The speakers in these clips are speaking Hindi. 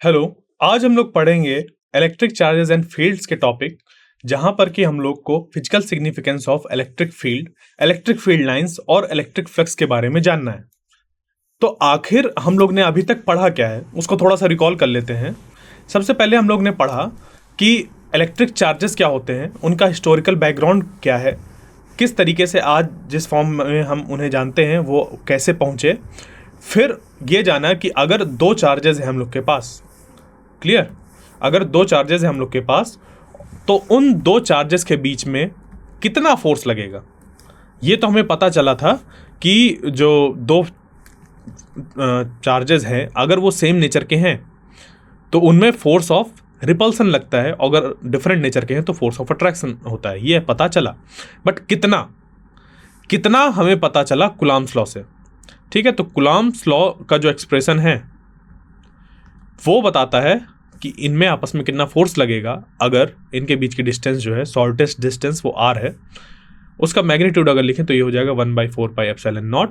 हेलो। आज हम लोग पढ़ेंगे इलेक्ट्रिक चार्जेस एंड फील्ड्स के टॉपिक, जहां पर कि हम लोग को physical significance of electric field lines और इलेक्ट्रिक फ्लक्स के बारे में जानना है। तो आखिर हम लोग ने अभी तक पढ़ा क्या है उसको थोड़ा सा रिकॉल कर लेते हैं। सबसे पहले हम लोग ने पढ़ा कि इलेक्ट्रिक चार्जेस क्या होते हैं, उनका हिस्टोरिकल बैकग्राउंड क्या है, किस तरीके से आज जिस फॉर्म में हम उन्हें जानते हैं वो कैसे पहुँचे। फिर ये जाना कि अगर दो चार्जेस हैं हम लोग के पास, क्लियर, अगर दो चार्जेस हैं हम लोग के पास तो उन दो चार्जेस के बीच में कितना फोर्स लगेगा। ये तो हमें पता चला था कि जो दो चार्जेस हैं अगर वो सेम नेचर के हैं तो उनमें फोर्स ऑफ रिपल्सन लगता है, अगर डिफरेंट नेचर के हैं तो फोर्स ऑफ अट्रैक्शन होता है। ये पता चला, बट कितना कितना हमें पता चला कुलाम्स लॉ से। ठीक है, तो कुलाम्स लॉ का जो एक्सप्रेशन है वो बताता है कि इनमें आपस में कितना फोर्स लगेगा अगर इनके बीच की डिस्टेंस जो है, शॉर्टेस्ट डिस्टेंस वो आर है, उसका मैग्नीट्यूड अगर लिखें तो ये हो जाएगा 1/4πε0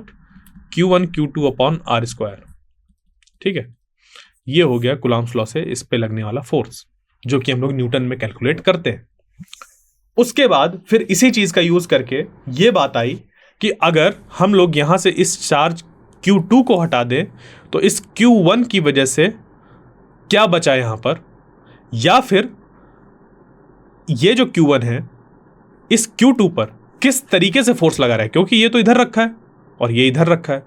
Q1 Q2 upon are square. ठीक है, ये हो गया कुलाम्स लॉ से इस पे लगने वाला फोर्स, जो कि हम लोग न्यूटन में कैलकुलेट करते हैं। उसके बाद फिर इसी चीज का यूज करके ये बात आई कि अगर हम लोग यहां से इस चार्ज Q2 को हटा दें तो इस Q1 की वजह से क्या बचा यहां पर, या फिर ये जो Q1 है इस Q2 पर किस तरीके से फोर्स लगा रहा है, क्योंकि ये तो इधर रखा है और ये इधर रखा है।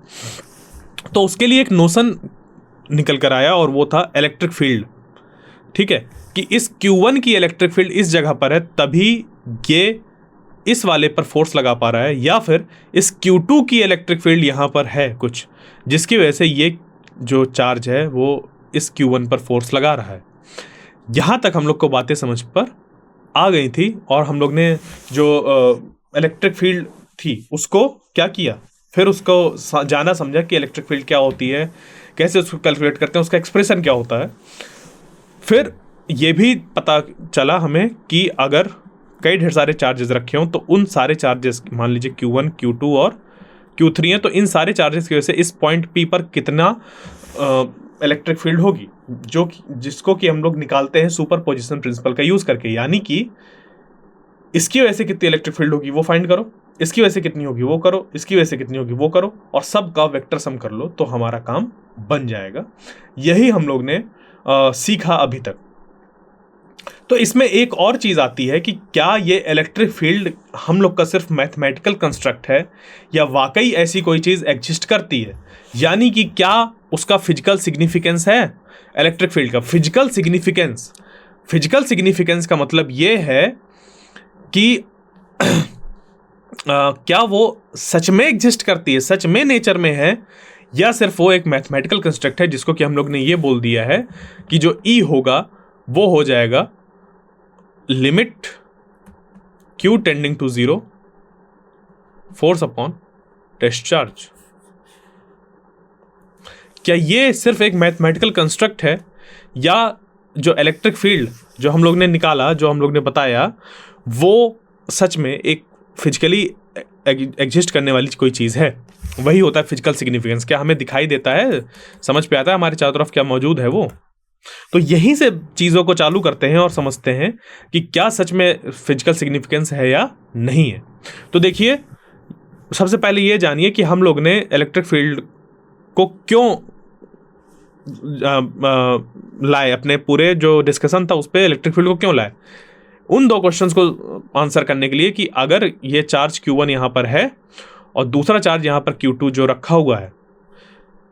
तो उसके लिए एक नोशन निकल कर आया और वो था इलेक्ट्रिक फील्ड। ठीक है, कि इस Q1 की इलेक्ट्रिक फील्ड इस जगह पर है तभी ये इस वाले पर फोर्स लगा पा रहा है, या फिर इस Q2 की इलेक्ट्रिक फील्ड यहां पर है कुछ जिसकी वजह से ये जो चार्ज है वो इस Q1 पर फोर्स लगा रहा है। यहां तक हम लोग को बातें समझ पर आ गई थी और हम लोग ने जो इलेक्ट्रिक फील्ड थी उसको क्या किया, फिर उसको जाना समझा कि इलेक्ट्रिक फील्ड क्या होती है, कैसे उसको कैलकुलेट करते हैं, उसका एक्सप्रेशन क्या होता है। फिर ये भी पता चला हमें कि अगर कई ढेर सारे चार्जेस रखे हों तो उन सारे चार्जेस, मान लीजिए Q1 Q2 और Q3 हैं, तो इन सारे चार्जेस की वजह से इस पॉइंट P पर कितना इलेक्ट्रिक फील्ड होगी, जो जिसको कि हम लोग निकालते हैं सुपरपोजिशन प्रिंसिपल का यूज करके। यानी कि इसकी वजह से कितनी इलेक्ट्रिक फील्ड होगी वो फाइंड करो, इसकी वजह से कितनी होगी वो करो, इसकी वजह से कितनी होगी वो करो, और सब का वेक्टर सम कर लो तो हमारा काम बन जाएगा। यही हम लोग ने सीखा अभी तक। तो इसमें एक और चीज आती है कि क्या ये इलेक्ट्रिक फील्ड हम लोग का सिर्फ मैथमेटिकल कंस्ट्रक्ट है या वाकई ऐसी कोई चीज एग्जिस्ट करती है, यानी कि क्या उसका फिजिकल सिग्निफिकेंस है। इलेक्ट्रिक फील्ड का फिजिकल सिग्निफिकेंस का मतलब ये है कि क्या वो सच में एग्जिस्ट करती है, सच में नेचर में है, या सिर्फ वो एक मैथमेटिकल कंस्ट्रक्ट है जिसको कि हम लोग ने ये बोल दिया है कि जो E होगा वो हो जाएगा limit Q tending to 0 force upon test charge. क्या ये सिर्फ एक मैथमेटिकल कंस्ट्रक्ट है, या जो इलेक्ट्रिक फील्ड जो हम लोग ने निकाला, जो हम लोग ने बताया, वो सच में एक फिजिकली एग्जिस्ट करने वाली कोई चीज़ है। वही होता है फिजिकल सिग्निफिकेंस। क्या हमें दिखाई देता है, समझ पे आता है हमारे चारों तरफ क्या मौजूद है वो। तो यहीं से चीज़ों को चालू करते हैं और समझते हैं कि क्या सच में फिजिकल सिग्निफिकेंस है या नहीं है। तो देखिए, सबसे पहले ये जानिए कि हम लोग ने इलेक्ट्रिक फील्ड को क्यों लाए, अपने पूरे जो डिस्कशन था उस पर इलेक्ट्रिक फील्ड को क्यों लाए। उन दो क्वेश्चंस को आंसर करने के लिए कि अगर ये चार्ज Q1 यहाँ पर है और दूसरा चार्ज यहाँ पर Q2 जो रखा हुआ है,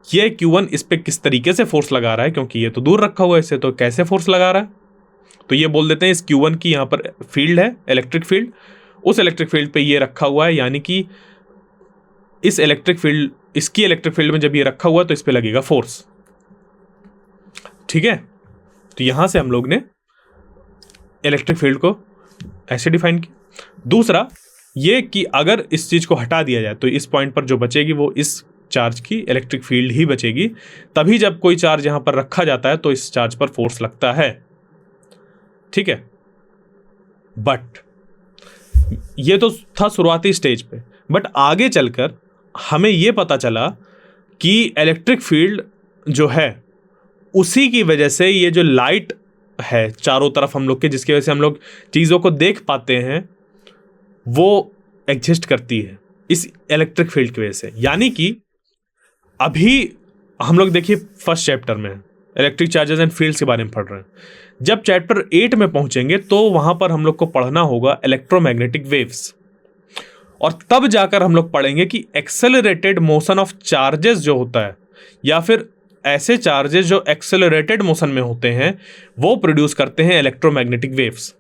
ये Q1 इस पे किस तरीके से फोर्स लगा रहा है, क्योंकि ये तो दूर रखा हुआ है इससे, तो कैसे फोर्स लगा रहा है। तो ये बोल देते हैं इस Q1 की यहाँ पर फील्ड है, इलेक्ट्रिक फील्ड, उस इलेक्ट्रिक फील्ड पे ये रखा हुआ है, यानी कि इस इलेक्ट्रिक फील्ड, इसकी इलेक्ट्रिक फील्ड में जब ये रखा हुआ है तो इस पे लगेगा फोर्स। ठीक है, तो यहां से हम लोग ने इलेक्ट्रिक फील्ड को ऐसे डिफाइन किया। दूसरा ये कि अगर इस चीज को हटा दिया जाए तो इस पॉइंट पर जो बचेगी वो इस चार्ज की इलेक्ट्रिक फील्ड ही बचेगी, तभी जब कोई चार्ज यहां पर रखा जाता है तो इस चार्ज पर फोर्स लगता है। ठीक है, बट ये तो था शुरुआती स्टेज पे, बट आगे चलकर हमें यह पता चला कि इलेक्ट्रिक फील्ड जो है उसी की वजह से ये जो लाइट है चारों तरफ हम लोग के, जिसकी वजह से हम लोग चीज़ों को देख पाते हैं, वो एग्जिस्ट करती है इस इलेक्ट्रिक फील्ड की वजह से। यानी कि अभी हम लोग देखिए फर्स्ट चैप्टर में इलेक्ट्रिक चार्जेस एंड फील्ड्स के बारे में पढ़ रहे हैं। जब चैप्टर 8 में पहुंचेंगे तो वहां पर हम लोग को पढ़ना होगा इलेक्ट्रोमैग्नेटिक वेव्स, और तब जाकर हम लोग पढ़ेंगे कि एक्सेलरेटेड मोशन ऑफ चार्जेस जो होता है, या फिर ऐसे चार्जेस जो एक्सेलरेटेड मोशन में होते हैं, वो प्रोड्यूस करते हैं इलेक्ट्रोमैग्नेटिक वेव्स।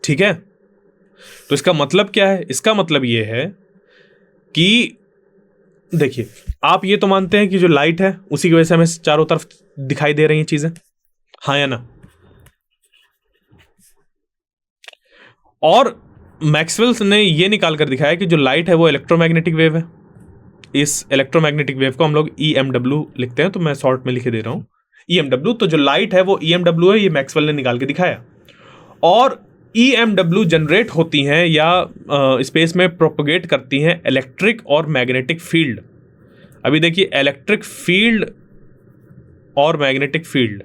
ठीक है, तो इसका मतलब क्या है? इसका मतलब ये है कि देखिए, आप ये तो मानते हैं कि जो लाइट है उसी की वजह से हमें चारों तरफ दिखाई दे रही हैं चीजें, हाँ या ना? और मैक्सवेल्स ने ये निकाल कर दिखाया कि जो लाइट है वो इलेक्ट्रोमैग्नेटिक वेव है। इस इलेक्ट्रोमैग्नेटिक वेव को हम लोग EMW लिखते हैं, तो मैं शॉर्ट में लिखे दे रहा हूं EMW। तो जो लाइट है वो EMW है, ये मैक्सवेल ने निकाल के दिखाया। और EMW जनरेट होती हैं या स्पेस में प्रोपोगेट करती हैं इलेक्ट्रिक और मैग्नेटिक फील्ड। अभी देखिए, इलेक्ट्रिक फील्ड और मैग्नेटिक फील्ड,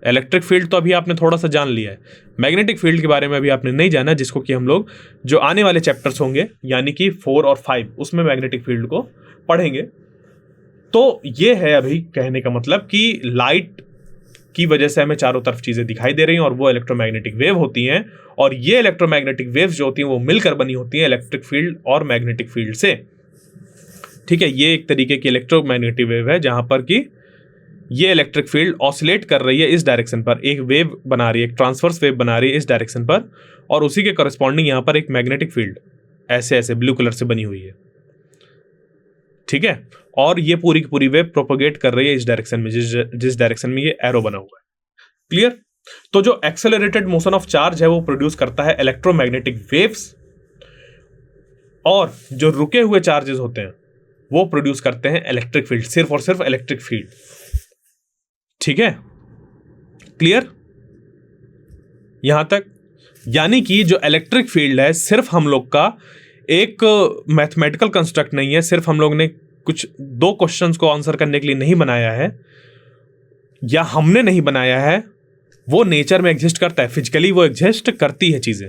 इलेक्ट्रिक फील्ड तो अभी आपने थोड़ा सा जान लिया है, मैग्नेटिक फील्ड के बारे में अभी आपने नहीं जाना, जिसको कि हम लोग जो आने वाले चैप्टर्स होंगे यानी कि 4 और 5 उसमें मैग्नेटिक फील्ड को पढ़ेंगे। तो ये है अभी कहने का मतलब कि लाइट की वजह से हमें चारों तरफ चीजें दिखाई दे रही हैं और वो इलेक्ट्रोमैग्नेटिक वेव होती हैं, और ये इलेक्ट्रोमैग्नेटिक वेव्स जो होती हैं वो मिलकर बनी होती हैं इलेक्ट्रिक फील्ड और मैग्नेटिक फील्ड से। ठीक है, ये एक तरीके की इलेक्ट्रोमैग्नेटिक वेव है जहां पर कि ये इलेक्ट्रिक फील्ड ऑसिलेट कर रही है इस डायरेक्शन पर, एक वेव बना रही है, एक ट्रांसवर्स वेव बना रही है इस डायरेक्शन पर, और उसी के कॉरेस्पॉन्डिंग यहां पर एक मैग्नेटिक फील्ड ऐसे ऐसे ब्लू कलर से बनी हुई है। ठीक है, और ये पूरी की पूरी वेव प्रोपोगेट कर रही है इस डायरेक्शन में, जिस डायरेक्शन में ये एरो बना हुआ है। क्लियर? तो जो एक्सेलरेटेड मोशन ऑफ चार्ज है वो प्रोड्यूस करता है इलेक्ट्रोमैग्नेटिक वेव्स, और जो रुके हुए चार्जेस होते हैं वो प्रोड्यूस करते हैं इलेक्ट्रिक फील्ड, सिर्फ और सिर्फ इलेक्ट्रिक फील्ड। ठीक है, क्लियर यहां तक? यानी कि जो इलेक्ट्रिक फील्ड है सिर्फ हम लोग का एक मैथमेटिकल कंस्ट्रक्ट नहीं है, सिर्फ हम लोग ने कुछ 2 क्वेश्चंस को आंसर करने के लिए नहीं बनाया है, या हमने नहीं बनाया है, वो नेचर में एग्जिस्ट करता है, फिजिकली वो एग्जिस्ट करती है चीजें।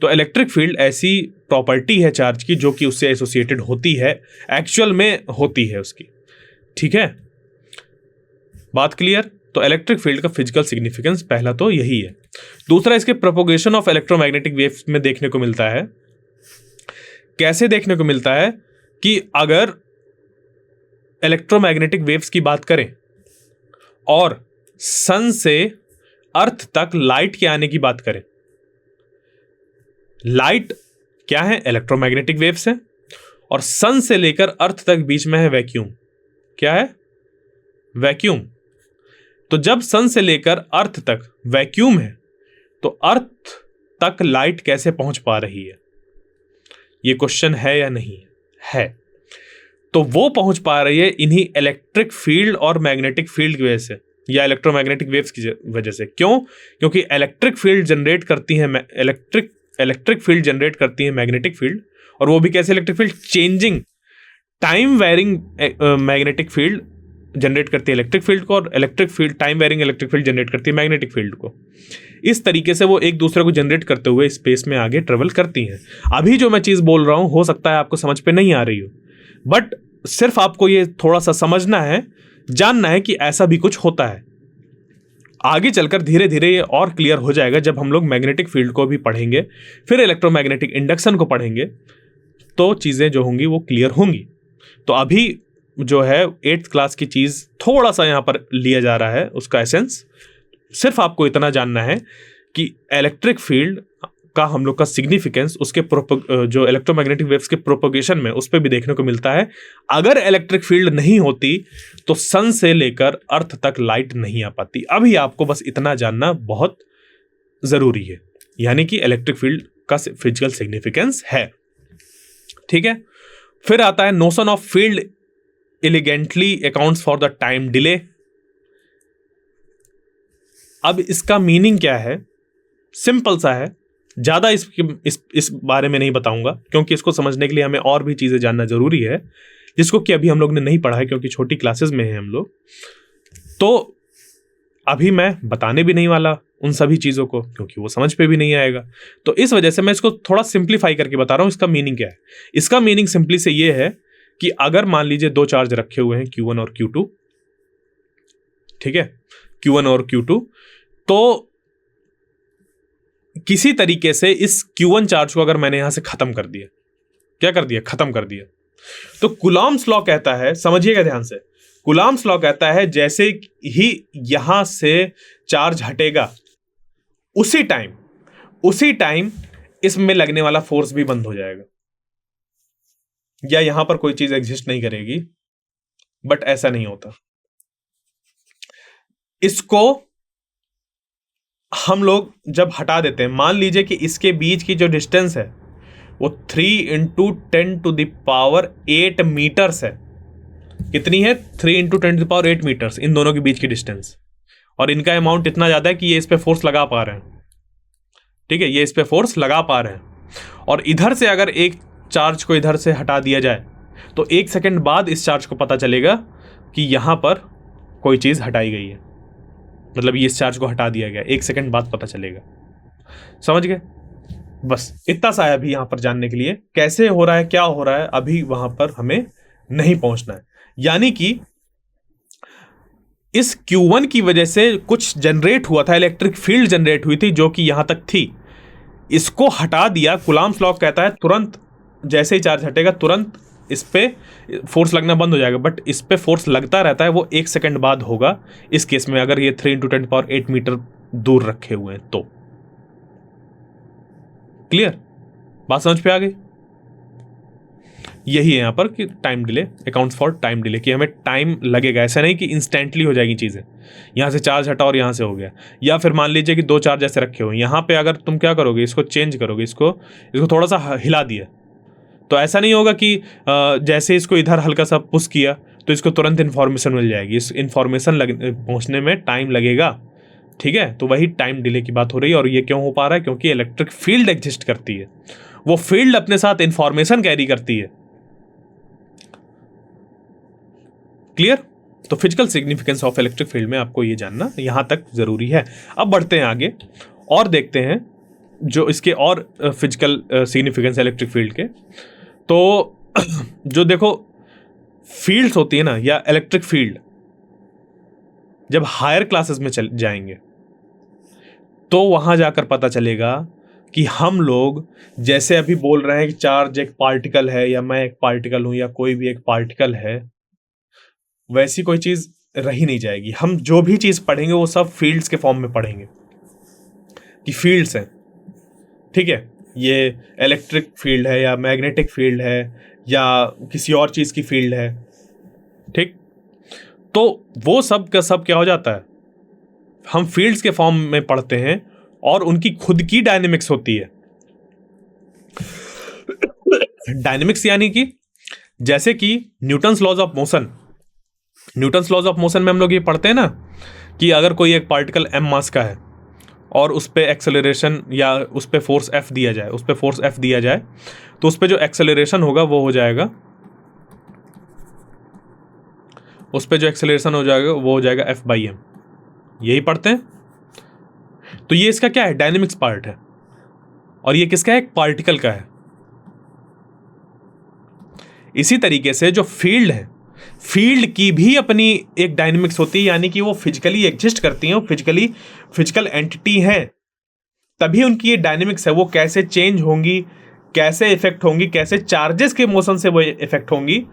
तो इलेक्ट्रिक फील्ड ऐसी प्रॉपर्टी है चार्ज की जो कि उससे एसोसिएटेड होती है, एक्चुअल में होती है उसकी। ठीक है, बात क्लियर? तो इलेक्ट्रिक फील्ड का फिजिकल सिग्निफिकेंस पहला तो यही है। दूसरा, इसके प्रोपोगेशन ऑफ इलेक्ट्रोमैग्नेटिक वेव्स में देखने को मिलता है। कैसे देखने को मिलता है कि अगर इलेक्ट्रोमैग्नेटिक वेव्स की बात करें और सन से अर्थ तक लाइट के आने की बात करें, लाइट क्या है? इलेक्ट्रोमैग्नेटिक वेव्स है, और सन से लेकर अर्थ तक बीच में है वैक्यूम। क्या है? वैक्यूम। तो जब सन से लेकर अर्थ तक वैक्यूम है तो अर्थ तक लाइट कैसे पहुंच पा रही है? ये क्वेश्चन है या नहीं है? तो वो पहुंच पा रही है इन्हीं इलेक्ट्रिक फील्ड और मैग्नेटिक फील्ड की वजह से, या इलेक्ट्रोमैग्नेटिक वेव्स की वजह से। क्यों? क्योंकि इलेक्ट्रिक फील्ड जनरेट करती है इलेक्ट्रिक फील्ड जनरेट करती है मैग्नेटिक फील्ड, और वो भी कैसे? Electric field changing time varying magnetic field generate करती है इलेक्ट्रिक फील्ड को, और electric field time varying electric field generate करती है मैग्नेटिक फील्ड को। इस तरीके से वो एक दूसरे को जनरेट करते हुए स्पेस में आगे ट्रेवल करती हैं। अभी जो मैं चीज़ बोल रहा हूं हो सकता है आपको समझ पे नहीं आ रही हो, बट सिर्फ आपको ये थोड़ा सा समझना है, जानना है कि ऐसा भी कुछ होता है। आगे चलकर धीरे धीरे ये और क्लियर हो जाएगा जब हम लोग मैग्नेटिक फील्ड को भी पढ़ेंगे, फिर इलेक्ट्रोमैग्नेटिक इंडक्शन को पढ़ेंगे, तो चीज़ें जो होंगी वो क्लियर होंगी। तो अभी जो है 8th क्लास की चीज़ थोड़ा सा यहाँ पर लिया जा रहा है, उसका एसेंस सिर्फ आपको इतना जानना है कि इलेक्ट्रिक फील्ड का हम लोग का सिग्निफिकेंस उसके जो इलेक्ट्रोमैग्नेटिक वेव्स के प्रोपोगेशन में उस पर भी देखने को मिलता है। अगर इलेक्ट्रिक फील्ड नहीं होती तो सन से लेकर अर्थ तक लाइट नहीं आ पाती। अभी आपको बस इतना जानना बहुत ज़रूरी है, यानी कि इलेक्ट्रिक फील्ड का फिजिकल सिग्निफिकेंस है। ठीक है, फिर आता है notion of field elegantly accounts for the time delay. अब इसका मीनिंग क्या है? सिंपल सा है, ज़्यादा इस बारे में नहीं बताऊंगा क्योंकि इसको समझने के लिए हमें और भी चीज़ें जानना ज़रूरी है, जिसको कि अभी हम लोग ने नहीं पढ़ा है क्योंकि छोटी क्लासेस में हैं हम लोग। तो अभी मैं बताने भी नहीं वाला उन सभी चीज़ों को, क्योंकि वो समझ पे भी नहीं आएगा। तो इस वजह से मैं इसको थोड़ा सिंप्लीफाई करके बता रहा हूँ। इसका मीनिंग क्या है? इसका मीनिंग सिंपली से ये है कि अगर मान लीजिए दो चार्ज रखे हुए हैं Q1 और Q2, ठीक है, Q1 और Q2, तो किसी तरीके से इस Q1 चार्ज को अगर मैंने यहां से खत्म कर दिया, क्या कर दिया? खत्म कर दिया, तो कूलॉम्स लॉ कहता है, समझिएगा ध्यान से, कूलॉम्स लॉ कहता है जैसे ही यहां से चार्ज हटेगा उसी टाइम इसमें लगने वाला फोर्स भी बंद हो जाएगा, या यहां पर कोई चीज एग्जिस्ट नहीं करेगी। बट ऐसा नहीं होता। इसको हम लोग जब हटा देते हैं, मान लीजिए कि इसके बीच की जो डिस्टेंस है वो 3 × 10⁸ मीटर्स है। कितनी है? 3 × 10⁸ मीटर्स, इन दोनों के बीच की डिस्टेंस। और इनका अमाउंट इतना ज्यादा है कि ये इस पे फोर्स लगा पा रहे हैं, ठीक है, ये इस पे फोर्स लगा पा रहे हैं। और इधर से अगर एक चार्ज को इधर से हटा दिया जाए तो 1 सेकंड बाद इस चार्ज को पता चलेगा कि यहां पर कोई चीज हटाई गई है, मतलब ये इस चार्ज को हटा दिया गया, 1 सेकंड बाद पता चलेगा। समझ गए? बस इतना सा है अभी यहां पर जानने के लिए। कैसे हो रहा है, क्या हो रहा है, अभी वहां पर हमें नहीं पहुंचना है। यानी कि इस Q1 की वजह से कुछ जनरेट हुआ था, इलेक्ट्रिक फील्ड जनरेट हुई थी जो कि यहां तक थी, इसको हटा दिया। कूलॉम्स लॉ कहता है तुरंत जैसे ही चार्ज हटेगा तुरंत इस पे फोर्स लगना बंद हो जाएगा। बट इस पे फोर्स लगता रहता है, वो 1 सेकंड बाद होगा इस केस में, अगर ये 3 × 10⁸ मीटर दूर रखे हुए हैं तो। क्लियर? बात समझ पे आ गई? यही है यहां पर कि time delay accounts for time delay, कि हमें टाइम लगेगा। ऐसा नहीं कि इंस्टेंटली हो जाएगी चीजें, यहां से चार्ज हटा और यहां से हो गया। या फिर मान लीजिए कि 2 चार्ज ऐसे रखे हुए हैं, यहां पे अगर तुम क्या करोगे, इसको चेंज करोगे, इसको थोड़ा सा हिला दिया, तो ऐसा नहीं होगा कि जैसे इसको इधर हल्का सा पुश किया तो इसको तुरंत इन्फॉर्मेशन मिल जाएगी। इस इन्फॉर्मेशन पहुंचने में टाइम लगेगा, ठीक है। तो वही टाइम डिले की बात हो रही है। और ये क्यों हो पा रहा है? क्योंकि इलेक्ट्रिक फील्ड एग्जिस्ट करती है, वो फील्ड अपने साथ इंफॉर्मेशन कैरी करती है। क्लियर? तो physical significance of electric field में आपको ये जानना यहां तक जरूरी है। अब बढ़ते हैं आगे और देखते हैं जो इसके और फिजिकल सिग्निफिकेंस इलेक्ट्रिक फील्ड के। तो जो देखो फील्ड्स होती है ना, या इलेक्ट्रिक फील्ड, जब हायर क्लासेस में चल जाएंगे तो वहां जाकर पता चलेगा कि हम लोग जैसे अभी बोल रहे हैं कि चार्ज एक पार्टिकल है, या मैं एक पार्टिकल हूं, या कोई भी एक पार्टिकल है, वैसी कोई चीज रही नहीं जाएगी। हम जो भी चीज पढ़ेंगे वो सब फील्ड्स के फॉर्म में पढ़ेंगे कि फील्ड्स हैं, ठीक है। ये इलेक्ट्रिक फील्ड है, या मैग्नेटिक फील्ड है, या किसी और चीज की फील्ड है, ठीक। तो वो सब का सब क्या हो जाता है, हम फील्ड्स के फॉर्म में पढ़ते हैं और उनकी खुद की डायनेमिक्स होती है। डायनेमिक्स यानी कि जैसे कि Newton's laws of motion, Newton's laws of motion में हम लोग ये पढ़ते हैं ना कि अगर कोई एक पार्टिकल m मास का है और उस पे एक्सेलरेशन या उस पे फोर्स F दिया जाए, उस पे फोर्स F दिया जाए, तो उस पे जो एक्सेलरेशन होगा वो हो जाएगा, उस पे जो एक्सेलरेशन हो जाएगा वो हो जाएगा F/m। यही पढ़ते हैं। तो ये इसका क्या है? डायनेमिक्स पार्ट है। और ये किसका है? एक पार्टिकल का है। इसी तरीके से जो फील्ड है, फील्ड की भी अपनी एक डायनेमिक्स होती है, यानी कि वो फिजिकली एग्जिस्ट करती हैं, वो फिजिकल एंटिटी हैं, तभी उनकी ये डायनेमिक्स है। वो कैसे चेंज होंगी, कैसे इफेक्ट होंगी, कैसे चार्जेस के मोशन से वो इफेक्ट होंगी,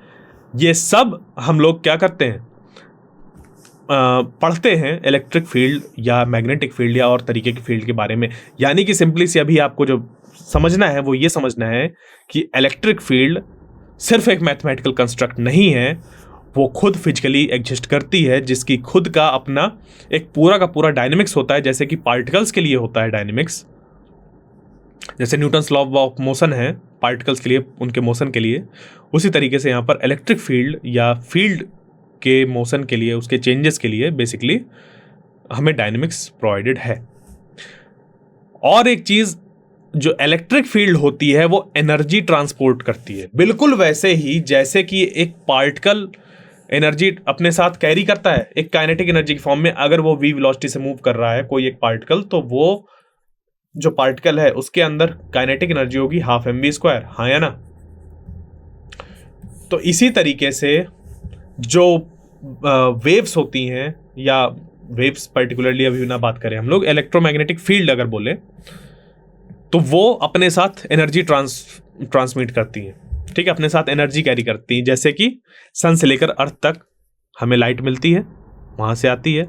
ये सब हम लोग क्या करते हैं, पढ़ते हैं इलेक्ट्रिक फील्ड या मैग्नेटिक फील्ड या और तरीके की फील्ड के बारे में। यानी कि सिंपली से अभी आपको जो समझना है वो ये समझना है कि इलेक्ट्रिक फील्ड सिर्फ एक मैथमेटिकल कंस्ट्रक्ट नहीं है, वो खुद फिजिकली एग्जिस्ट करती है, जिसकी खुद का अपना एक पूरा का पूरा डायनेमिक्स होता है। जैसे कि पार्टिकल्स के लिए होता है डायनेमिक्स, जैसे न्यूटन्स लॉ ऑफ मोशन है पार्टिकल्स के लिए, उनके मोशन के लिए, उसी तरीके से यहाँ पर इलेक्ट्रिक फील्ड या फील्ड के मोशन के लिए, उसके चेंजेस के लिए बेसिकली हमें डायनेमिक्स प्रोवाइडेड है। और एक चीज, जो इलेक्ट्रिक फील्ड होती है वो एनर्जी ट्रांसपोर्ट करती है, बिल्कुल वैसे ही जैसे कि एक पार्टिकल एनर्जी अपने साथ कैरी करता है एक काइनेटिक एनर्जी की फॉर्म में। अगर वो v वेलोसिटी से मूव कर रहा है कोई एक पार्टिकल, तो वो जो पार्टिकल है उसके अंदर काइनेटिक एनर्जी होगी हाफ mv², हाँ या ना। तो इसी तरीके से जो वेव्स होती हैं, या वेव्स पर्टिकुलरली अभी ना बात करें हम लोग, इलेक्ट्रोमैग्नेटिक फील्ड अगर बोले, तो वो अपने साथ एनर्जी ट्रांसमिट करती हैं, ठीक है, अपने साथ एनर्जी कैरी करती हैं। जैसे कि सन से लेकर अर्थ तक हमें लाइट मिलती है, वहाँ से आती है।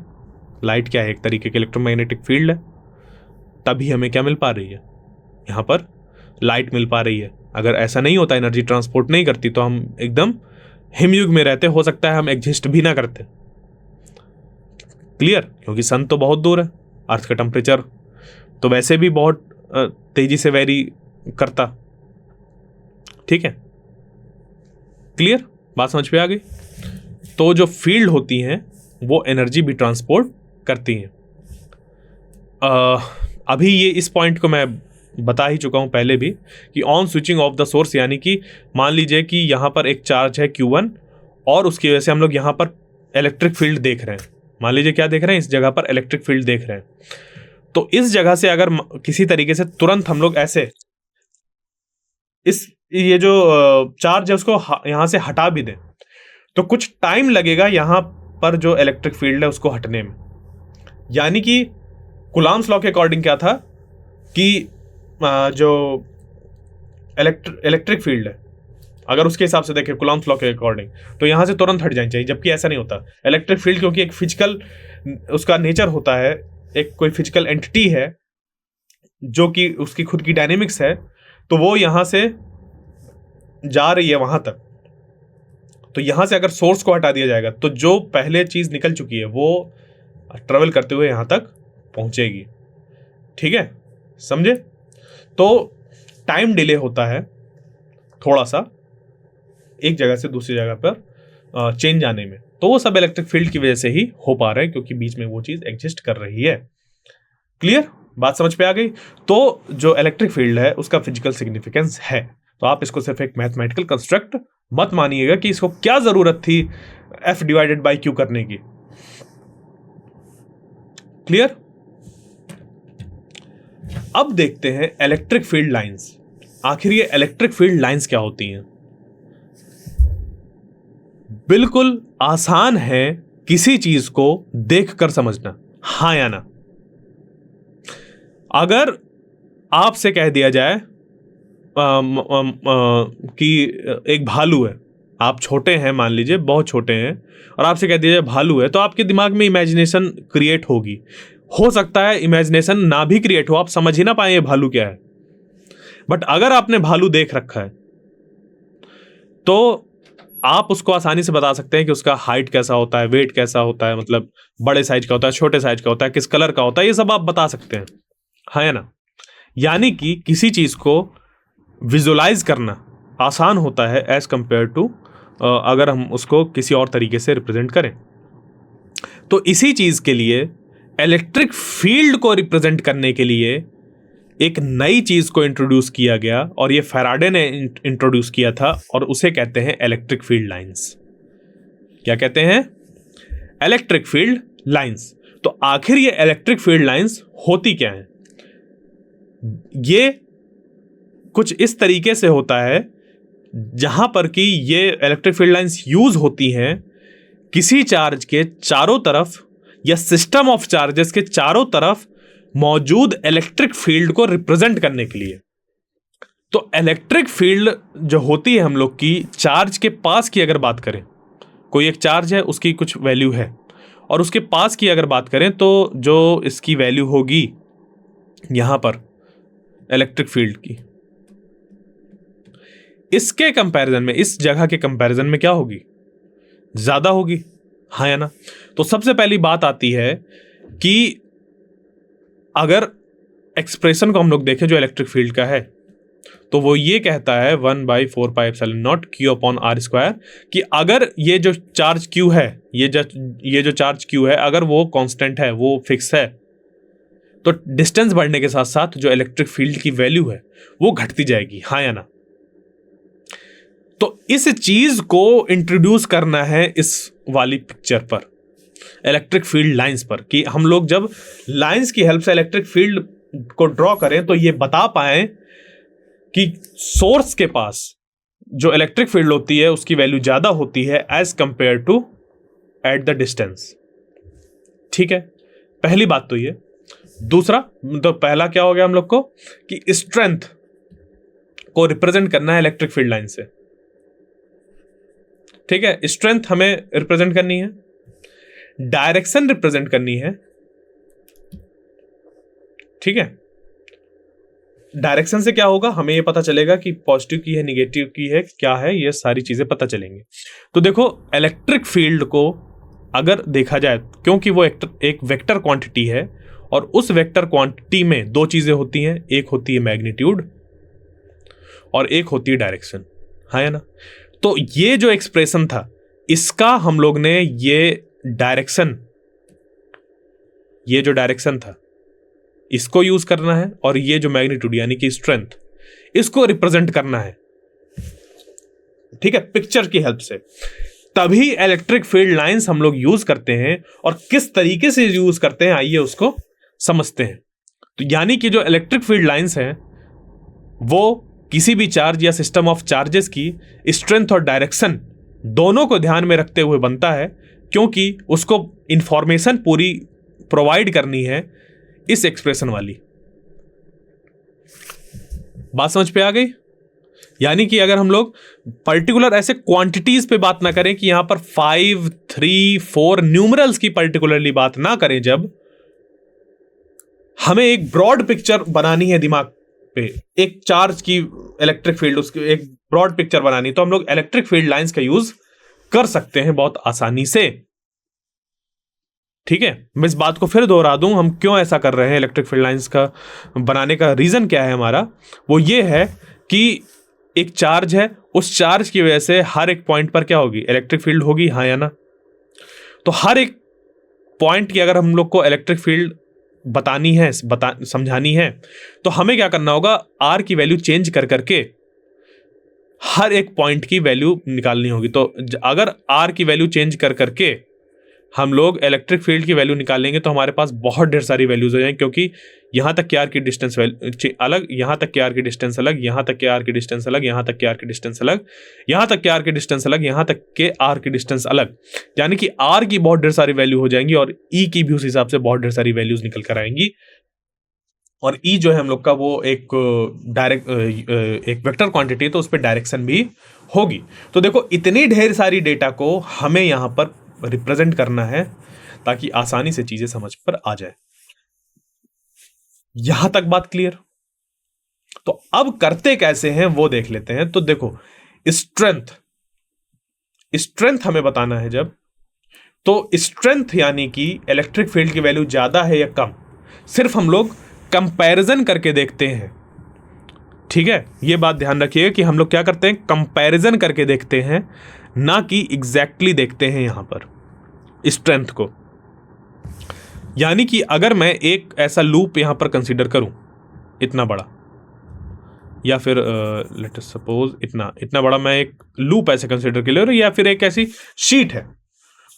लाइट क्या है? एक तरीके की इलेक्ट्रोमैग्नेटिक फील्ड है। तभी हमें क्या मिल पा रही है? यहाँ पर लाइट मिल पा रही है। अगर ऐसा नहीं होता, एनर्जी ट्रांसपोर्ट नहीं करती, तो हम एकदम हिमयुग में रहते, हो सकता है हम एग्जिस्ट भी ना करते। क्लियर? क्योंकि सन तो बहुत दूर है, अर्थ का टेम्परेचर तो वैसे भी बहुत तेजी से वेरी करता। ठीक है, क्लियर? बात समझ पे आ गई? तो जो फील्ड होती हैं वो एनर्जी भी ट्रांसपोर्ट करती हैं। अभी ये इस पॉइंट को मैं बता ही चुका हूं पहले भी कि on switching off the source, यानी कि मान लीजिए कि यहाँ पर एक चार्ज है Q1 और उसकी वजह से हम लोग यहाँ पर इलेक्ट्रिक फील्ड देख रहे हैं। मान लीजिए क्या देख रहे हैं? इस जगह पर इलेक्ट्रिक फील्ड देख रहे हैं। तो इस जगह से अगर किसी तरीके से तुरंत हम लोग ऐसे ये जो चार्ज है उसको यहाँ से हटा भी दें, तो कुछ टाइम लगेगा यहाँ पर जो इलेक्ट्रिक फील्ड है उसको हटने में। यानी कि कुलाम्स लॉ के अकॉर्डिंग क्या था कि जो इलेक्ट्रिक फील्ड है, अगर उसके हिसाब से देखें कुलाम्स लॉ के अकॉर्डिंग, तो यहाँ से तुरंत हट जानी चाहिए, जबकि ऐसा नहीं होता। इलेक्ट्रिक फील्ड क्योंकि एक फिजिकल उसका नेचर होता है, एक कोई फिजिकल एंटिटी है जो कि उसकी खुद की डायनेमिक्स है, तो वो यहाँ से जा रही है वहाँ तक। तो यहाँ से अगर सोर्स को हटा दिया जाएगा तो जो पहले चीज़ निकल चुकी है वो ट्रेवल करते हुए यहाँ तक पहुँचेगी। ठीक है, समझे? तो टाइम डिले होता है थोड़ा सा एक जगह से दूसरी जगह पर चेंज आने में, तो वो सब इलेक्ट्रिक फील्ड की वजह से ही हो पा रहा है, क्योंकि बीच में वो चीज़ एग्जिस्ट कर रही है। क्लियर? बात समझ पे आ गई? तो जो इलेक्ट्रिक फील्ड है उसका फिजिकल सिग्निफिकेंस है। तो आप इसको सिर्फ एक मैथमेटिकल कंस्ट्रक्ट मत मानिएगा कि इसको क्या जरूरत थी F/Q करने की। क्लियर? अब देखते हैं इलेक्ट्रिक फील्ड लाइंस। आखिर ये इलेक्ट्रिक फील्ड लाइंस क्या होती हैं? बिल्कुल आसान है किसी चीज को देखकर समझना, हाँ या ना। अगर आपसे कह दिया जाए कि एक भालू है, आप छोटे हैं, मान लीजिए बहुत छोटे हैं, और आपसे कह दिया जाए भालू है, तो आपके दिमाग में इमेजिनेशन क्रिएट होगी। हो सकता है इमेजिनेशन ना भी क्रिएट हो, आप समझ ही ना पाए ये भालू क्या है। बट अगर आपने भालू देख रखा है तो आप उसको आसानी से बता सकते हैं कि उसका हाइट कैसा होता है, वेट कैसा होता है, मतलब बड़े साइज का होता है, छोटे साइज का होता है, किस कलर का होता है, ये सब आप बता सकते हैं, हाँ या ना। यानी कि किसी चीज को विजुलाइज करना आसान होता है एज कंपेयर टू अगर हम उसको किसी और तरीके से रिप्रेजेंट करें। तो इसी चीज के लिए इलेक्ट्रिक फील्ड को रिप्रेजेंट करने के लिए एक नई चीज को इंट्रोड्यूस किया गया, और ये फैराडे ने इंट्रोड्यूस किया था, और उसे कहते हैं इलेक्ट्रिक फील्ड लाइंस। क्या कहते हैं? Electric field lines. तो आखिर ये इलेक्ट्रिक फील्ड लाइंस होती क्या है? ये कुछ इस तरीके से होता है जहां पर कि ये इलेक्ट्रिक फील्ड लाइंस यूज होती हैं किसी चार्ज के चारों तरफ या सिस्टम ऑफ चार्जेस के चारों तरफ मौजूद इलेक्ट्रिक फील्ड को रिप्रेजेंट करने के लिए। तो इलेक्ट्रिक फील्ड जो होती है हम लोग की चार्ज के पास की अगर बात करें, कोई एक चार्ज है उसकी कुछ वैल्यू है, और उसके पास की अगर बात करें तो जो इसकी वैल्यू होगी यहां पर इलेक्ट्रिक फील्ड की, इसके कंपैरिजन में, इस जगह के कंपैरिजन में क्या होगी? ज्यादा होगी, हाँ या ना। तो सबसे पहली बात आती है कि अगर एक्सप्रेशन को हम लोग देखें जो इलेक्ट्रिक फील्ड का है, तो वो ये कहता है 1/4πε0 Q/r², कि अगर ये जो चार्ज Q है, ये जो चार्ज Q है, अगर वो कांस्टेंट है, वो फिक्स है, तो डिस्टेंस बढ़ने के साथ साथ जो इलेक्ट्रिक फील्ड की वैल्यू है वो घटती जाएगी, हाँ या ना। तो इस चीज को इंट्रोड्यूस करना है इस वाली पिक्चर पर, इलेक्ट्रिक फील्ड लाइंस पर, कि हम लोग जब लाइंस की हेल्प से इलेक्ट्रिक फील्ड को ड्रॉ करें तो ये बता पाए कि सोर्स के पास जो इलेक्ट्रिक फील्ड होती है उसकी वैल्यू ज्यादा होती है as compare to at the distance. ठीक है, पहली बात तो ये। दूसरा, तो पहला क्या हो गया हम लोग को कि स्ट्रेंथ को रिप्रेजेंट करना है इलेक्ट्रिक फील्ड लाइन से। ठीक है, स्ट्रेंथ हमें रिप्रेजेंट करनी है, डायरेक्शन रिप्रेजेंट करनी है। ठीक है, डायरेक्शन से क्या होगा, हमें ये पता चलेगा कि पॉजिटिव की है, निगेटिव की है, क्या है, ये सारी चीजें पता चलेंगी। तो देखो, इलेक्ट्रिक फील्ड को अगर देखा जाए, क्योंकि वो एक वेक्टर क्वांटिटी है और उस वेक्टर क्वांटिटी में दो चीजें होती हैं, एक होती है मैग्नीट्यूड और एक होती है डायरेक्शन, हाँ या ना। तो ये जो एक्सप्रेशन था, इसका हम लोग ने ये जो डायरेक्शन था इसको यूज करना है, और ये जो मैग्नीट्यूड यानी कि स्ट्रेंथ, इसको रिप्रेजेंट करना है। ठीक है, पिक्चर की हेल्प से तभी इलेक्ट्रिक फील्ड लाइंस हम लोग यूज करते हैं। और किस तरीके से यूज करते हैं आइए उसको समझते हैं। तो यानी कि जो इलेक्ट्रिक फील्ड लाइंस हैं वो किसी भी चार्ज या सिस्टम ऑफ चार्जेस की स्ट्रेंथ और डायरेक्शन दोनों को ध्यान में रखते हुए बनता है, क्योंकि उसको इंफॉर्मेशन पूरी प्रोवाइड करनी है इस एक्सप्रेशन वाली। बात समझ पे आ गई? यानी कि अगर हम लोग पर्टिकुलर ऐसे क्वांटिटीज पे बात ना करें कि यहां पर 5, 3, 4 न्यूमरल्स की पर्टिकुलरली बात ना करें, जब हमें एक ब्रॉड पिक्चर बनानी है दिमाग पे, एक चार्ज की इलेक्ट्रिक फील्ड, उसकी एक ब्रॉड पिक्चर बनानी, तो हम लोग इलेक्ट्रिक फील्ड लाइंस का यूज कर सकते हैं बहुत आसानी से। ठीक है, मैं इस बात को फिर दोहरा दूं, हम क्यों ऐसा कर रहे हैं, इलेक्ट्रिक फील्ड लाइंस का बनाने का रीजन क्या है हमारा, वो ये है कि एक चार्ज है, उस चार्ज की वजह से हर एक पॉइंट पर क्या होगी, इलेक्ट्रिक फील्ड होगी, हाँ या ना। तो हर एक पॉइंट की अगर हम लोग को इलेक्ट्रिक फील्ड बतानी है, समझानी है, तो हमें क्या करना होगा, आर की वैल्यू चेंज कर करके हर एक पॉइंट की वैल्यू निकालनी होगी। तो अगर आर की वैल्यू चेंज कर करके हम लोग इलेक्ट्रिक फील्ड की वैल्यू निकालेंगे तो हमारे पास बहुत ढेर सारी वैल्यूज हो जाएंगी, क्योंकि यहां तक के आर की डिस्टेंस अलग, यहां तक के आर की डिस्टेंस अलग, यहां तक के आर की डिस्टेंस अलग, यहां तक के आर की डिस्टेंस अलग, यहां तक के आर की डिस्टेंस अलग, यहां तक के आर की डिस्टेंस अलग। यानी कि आर की बहुत ढेर सारी वैल्यू हो जाएंगी और ई की भी उस हिसाब से बहुत ढेर सारी वैल्यूज निकल कर आएंगी। और ई जो है हम लोग का वो एक वेक्टर क्वांटिटी है, तो उस पर डायरेक्शन भी होगी। तो देखो, इतनी ढेर सारी डेटा को हमें यहां पर रिप्रेजेंट करना है ताकि आसानी से चीजें समझ पर आ जाए। यहां तक बात क्लियर? तो अब करते कैसे हैं वो देख लेते हैं। तो देखो, स्ट्रेंथ हमें बताना है जब, तो स्ट्रेंथ यानी कि इलेक्ट्रिक फील्ड की वैल्यू ज्यादा है या कम, सिर्फ हम लोग कंपैरिजन करके देखते हैं। ठीक है, ये बात ध्यान रखिएगा कि हम लोग क्या करते हैं, कंपैरिजन करके देखते हैं, ना कि एग्जैक्टली देखते हैं यहां पर स्ट्रेंथ को। यानी कि अगर मैं एक ऐसा लूप यहां पर कंसीडर करूं, इतना बड़ा, या फिर लेट अस सपोज इतना बड़ा मैं एक लूप ऐसे कंसीडर कर ले, या फिर एक ऐसी शीट है,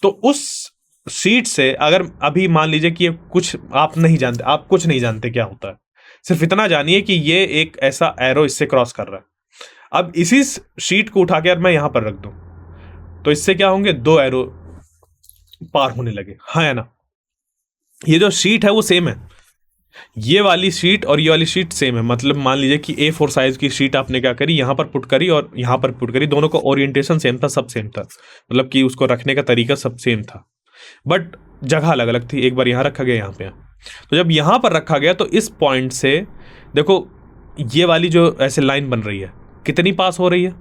तो उस शीट से अगर अभी मान लीजिए कि आप कुछ नहीं जानते क्या होता है, सिर्फ इतना जानिए कि ये एक ऐसा एरो इससे क्रॉस कर रहा है। अब इसी शीट को उठा के मैं यहां पर रख दूं तो इससे क्या होंगे, दो एरो पार होने लगे, हाँ या ना। ये जो शीट है वो सेम है, ये वाली शीट और ये वाली शीट सेम है। मतलब मान लीजिए कि A4 साइज की शीट आपने क्या करी, यहां पर पुट करी और यहां पर पुट करी, दोनों का ओरिएंटेशन सेम था, सब सेम था, मतलब कि उसको रखने का तरीका सब सेम था, बट जगह अलग अलग थी। एक बार यहां रखा गया, यहां पे। तो जब यहां पर रखा गया तो इस पॉइंट से देखो, ये वाली जो ऐसे लाइन बन रही है, कितनी पास हो रही है,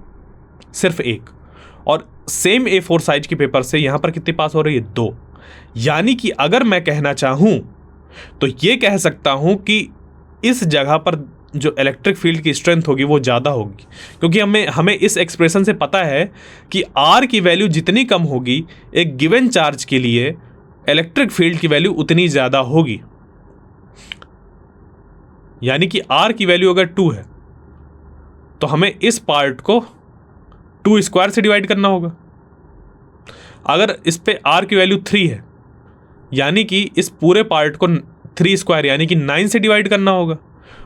सिर्फ एक। और सेम A4 साइज के पेपर से यहां पर कितनी पास हो रही है, 2। यानी कि अगर मैं कहना चाहूं तो ये कह सकता हूं कि इस जगह पर जो इलेक्ट्रिक फील्ड की स्ट्रेंथ होगी वो ज़्यादा होगी, क्योंकि हमें इस एक्सप्रेशन से पता है कि आर की वैल्यू जितनी कम होगी एक गिवन चार्ज के लिए, इलेक्ट्रिक फील्ड की वैल्यू उतनी ज़्यादा होगी। यानी कि आर की वैल्यू अगर 2 है तो हमें इस पार्ट को 2 स्क्वायर से डिवाइड करना होगा। अगर इस पे r की वैल्यू 3 है, यानी कि इस पूरे पार्ट को 3 स्क्वायर यानी कि 9 से डिवाइड करना होगा।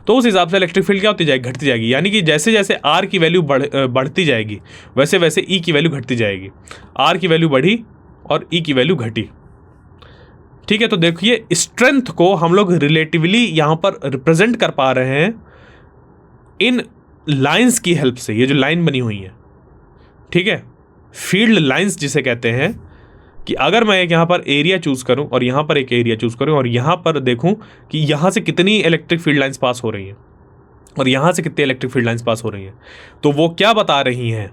तो उस हिसाब से इलेक्ट्रिक फील्ड क्या होती जाएगी, घटती जाएगी। यानी कि जैसे जैसे r की वैल्यू बढ़ती जाएगी वैसे वैसे e की वैल्यू घटती जाएगी। r की वैल्यू बढ़ी और e की वैल्यू घटी। ठीक है, तो देखिए स्ट्रेंथ को हम लोग रिलेटिवली यहां पर रिप्रेजेंट कर पा रहे हैं इन लाइंस की हेल्प से। ये जो लाइन बनी हुई है, ठीक है, फील्ड लाइंस जिसे कहते हैं, कि अगर मैं एक यहाँ पर एरिया चूज करूं और यहाँ पर एक एरिया चूज करूं और यहाँ पर देखूं कि यहाँ से कितनी इलेक्ट्रिक फील्ड लाइंस पास हो रही हैं और यहाँ से कितनी इलेक्ट्रिक फील्ड लाइंस पास हो रही हैं, तो वो क्या बता रही हैं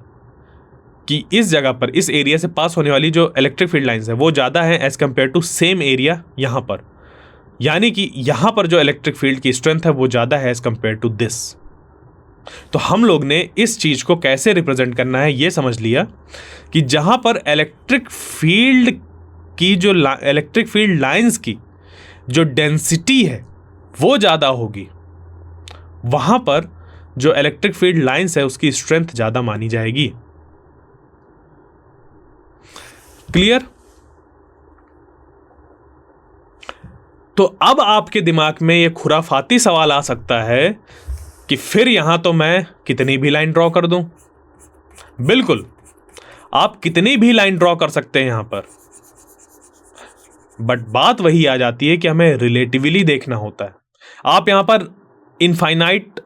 कि इस जगह पर, इस एरिया से पास होने वाली जो इलेक्ट्रिक फील्ड लाइंस है वो ज़्यादा है as compare to same area यहाँ पर। यानी कि यहाँ पर जो इलेक्ट्रिक फील्ड की स्ट्रेंथ है वो ज़्यादा है एज कम्पेयर टू दिस। तो हम लोग ने इस चीज़ को कैसे रिप्रेजेंट करना है ये समझ लिया कि जहाँ पर इलेक्ट्रिक फील्ड की जो इलेक्ट्रिक फील्ड लाइंस की जो डेंसिटी है वो ज़्यादा होगी, वहाँ पर जो इलेक्ट्रिक फील्ड लाइंस है उसकी स्ट्रेंथ ज़्यादा मानी जाएगी। क्लियर? तो अब आपके दिमाग में ये खुराफाती सवाल आ सकता है कि फिर यहां तो मैं कितनी भी लाइन ड्रॉ कर दूं। बिल्कुल, आप कितनी भी लाइन ड्रॉ कर सकते हैं यहां पर, बट बात वही आ जाती है कि हमें रिलेटिवली देखना होता है। आप यहां पर इनफाइनाइट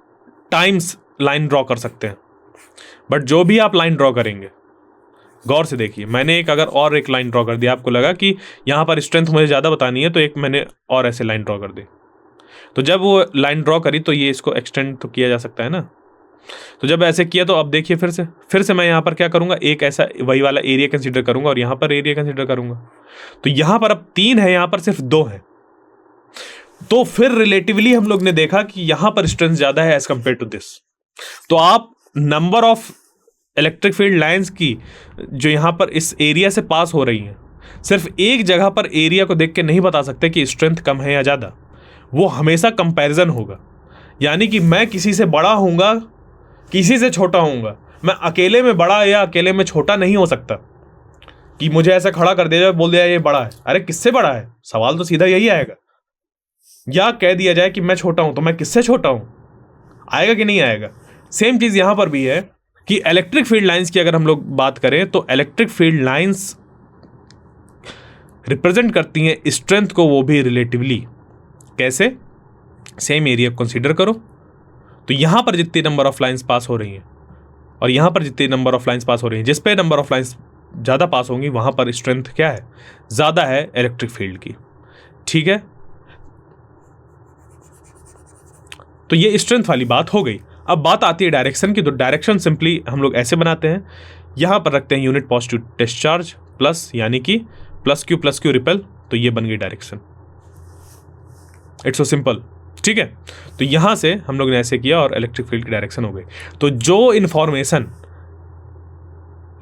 टाइम्स लाइन ड्रॉ कर सकते हैं, बट जो भी आप लाइन ड्रॉ करेंगे, गौर से देखिए, मैंने एक लाइन ड्रॉ कर दिया, आपको लगा कि यहां पर स्ट्रेंथ मुझे ज़्यादा बतानी है तो एक मैंने और ऐसे लाइन ड्रॉ कर दी। तो जब वो लाइन ड्रॉ करी तो ये इसको एक्सटेंड तो किया जा सकता है ना। तो जब ऐसे किया तो अब देखिए फिर से मैं यहाँ पर क्या करूँगा, एक ऐसा वही वाला एरिया कंसीडर करूँगा और यहाँ पर एरिया कंसीडर करूँगा। तो यहाँ पर अब 3 है, यहाँ पर सिर्फ 2 है। तो फिर रिलेटिवली हम लोग ने देखा कि यहाँ पर स्ट्रेंथ ज़्यादा है एज कम्पेयर टू दिस। तो आप number of electric field lines की जो यहाँ पर इस एरिया से पास हो रही हैं, सिर्फ एक जगह पर एरिया को देख के नहीं बता सकते कि स्ट्रेंथ कम है या ज़्यादा। वो हमेशा कंपैरिजन होगा। यानी कि मैं किसी से बड़ा होऊंगा, किसी से छोटा होऊंगा, मैं अकेले में बड़ा या अकेले में छोटा नहीं हो सकता कि मुझे ऐसा खड़ा कर दिया जाए, बोल दिया ये बड़ा है। अरे किससे बड़ा है, सवाल तो सीधा यही आएगा। या कह दिया जाए कि मैं छोटा हूं तो मैं किससे छोटा हूं, आएगा कि नहीं आएगा। सेम चीज यहां पर भी है कि इलेक्ट्रिक फील्ड लाइंस की अगर हम लोग बात करें तो इलेक्ट्रिक फील्ड लाइंस रिप्रेजेंट करती हैं स्ट्रेंथ को, वो भी रिलेटिवली। कैसे? सेम एरिया कंसीडर करो, तो यहां पर जितनी नंबर ऑफ लाइंस पास हो रही हैं और यहां पर जितनी नंबर ऑफ लाइंस पास हो रही हैं, जिस पे नंबर ऑफ लाइंस ज़्यादा पास होंगी वहां पर स्ट्रेंथ क्या है, ज़्यादा है इलेक्ट्रिक फील्ड की। ठीक है, तो ये स्ट्रेंथ वाली बात हो गई। अब बात आती है डायरेक्शन की। तो डायरेक्शन सिंपली हम लोग ऐसे बनाते हैं, यहां पर रखते हैं यूनिट पॉजिटिव डिस्चार्ज प्लस, यानी कि प्लस क्यू रिपेल, तो ये बन गई डायरेक्शन। It's so simple. ठीक है, तो यहां से हम लोग ने ऐसे किया और इलेक्ट्रिक फील्ड की डायरेक्शन हो गई। तो जो इंफॉर्मेशन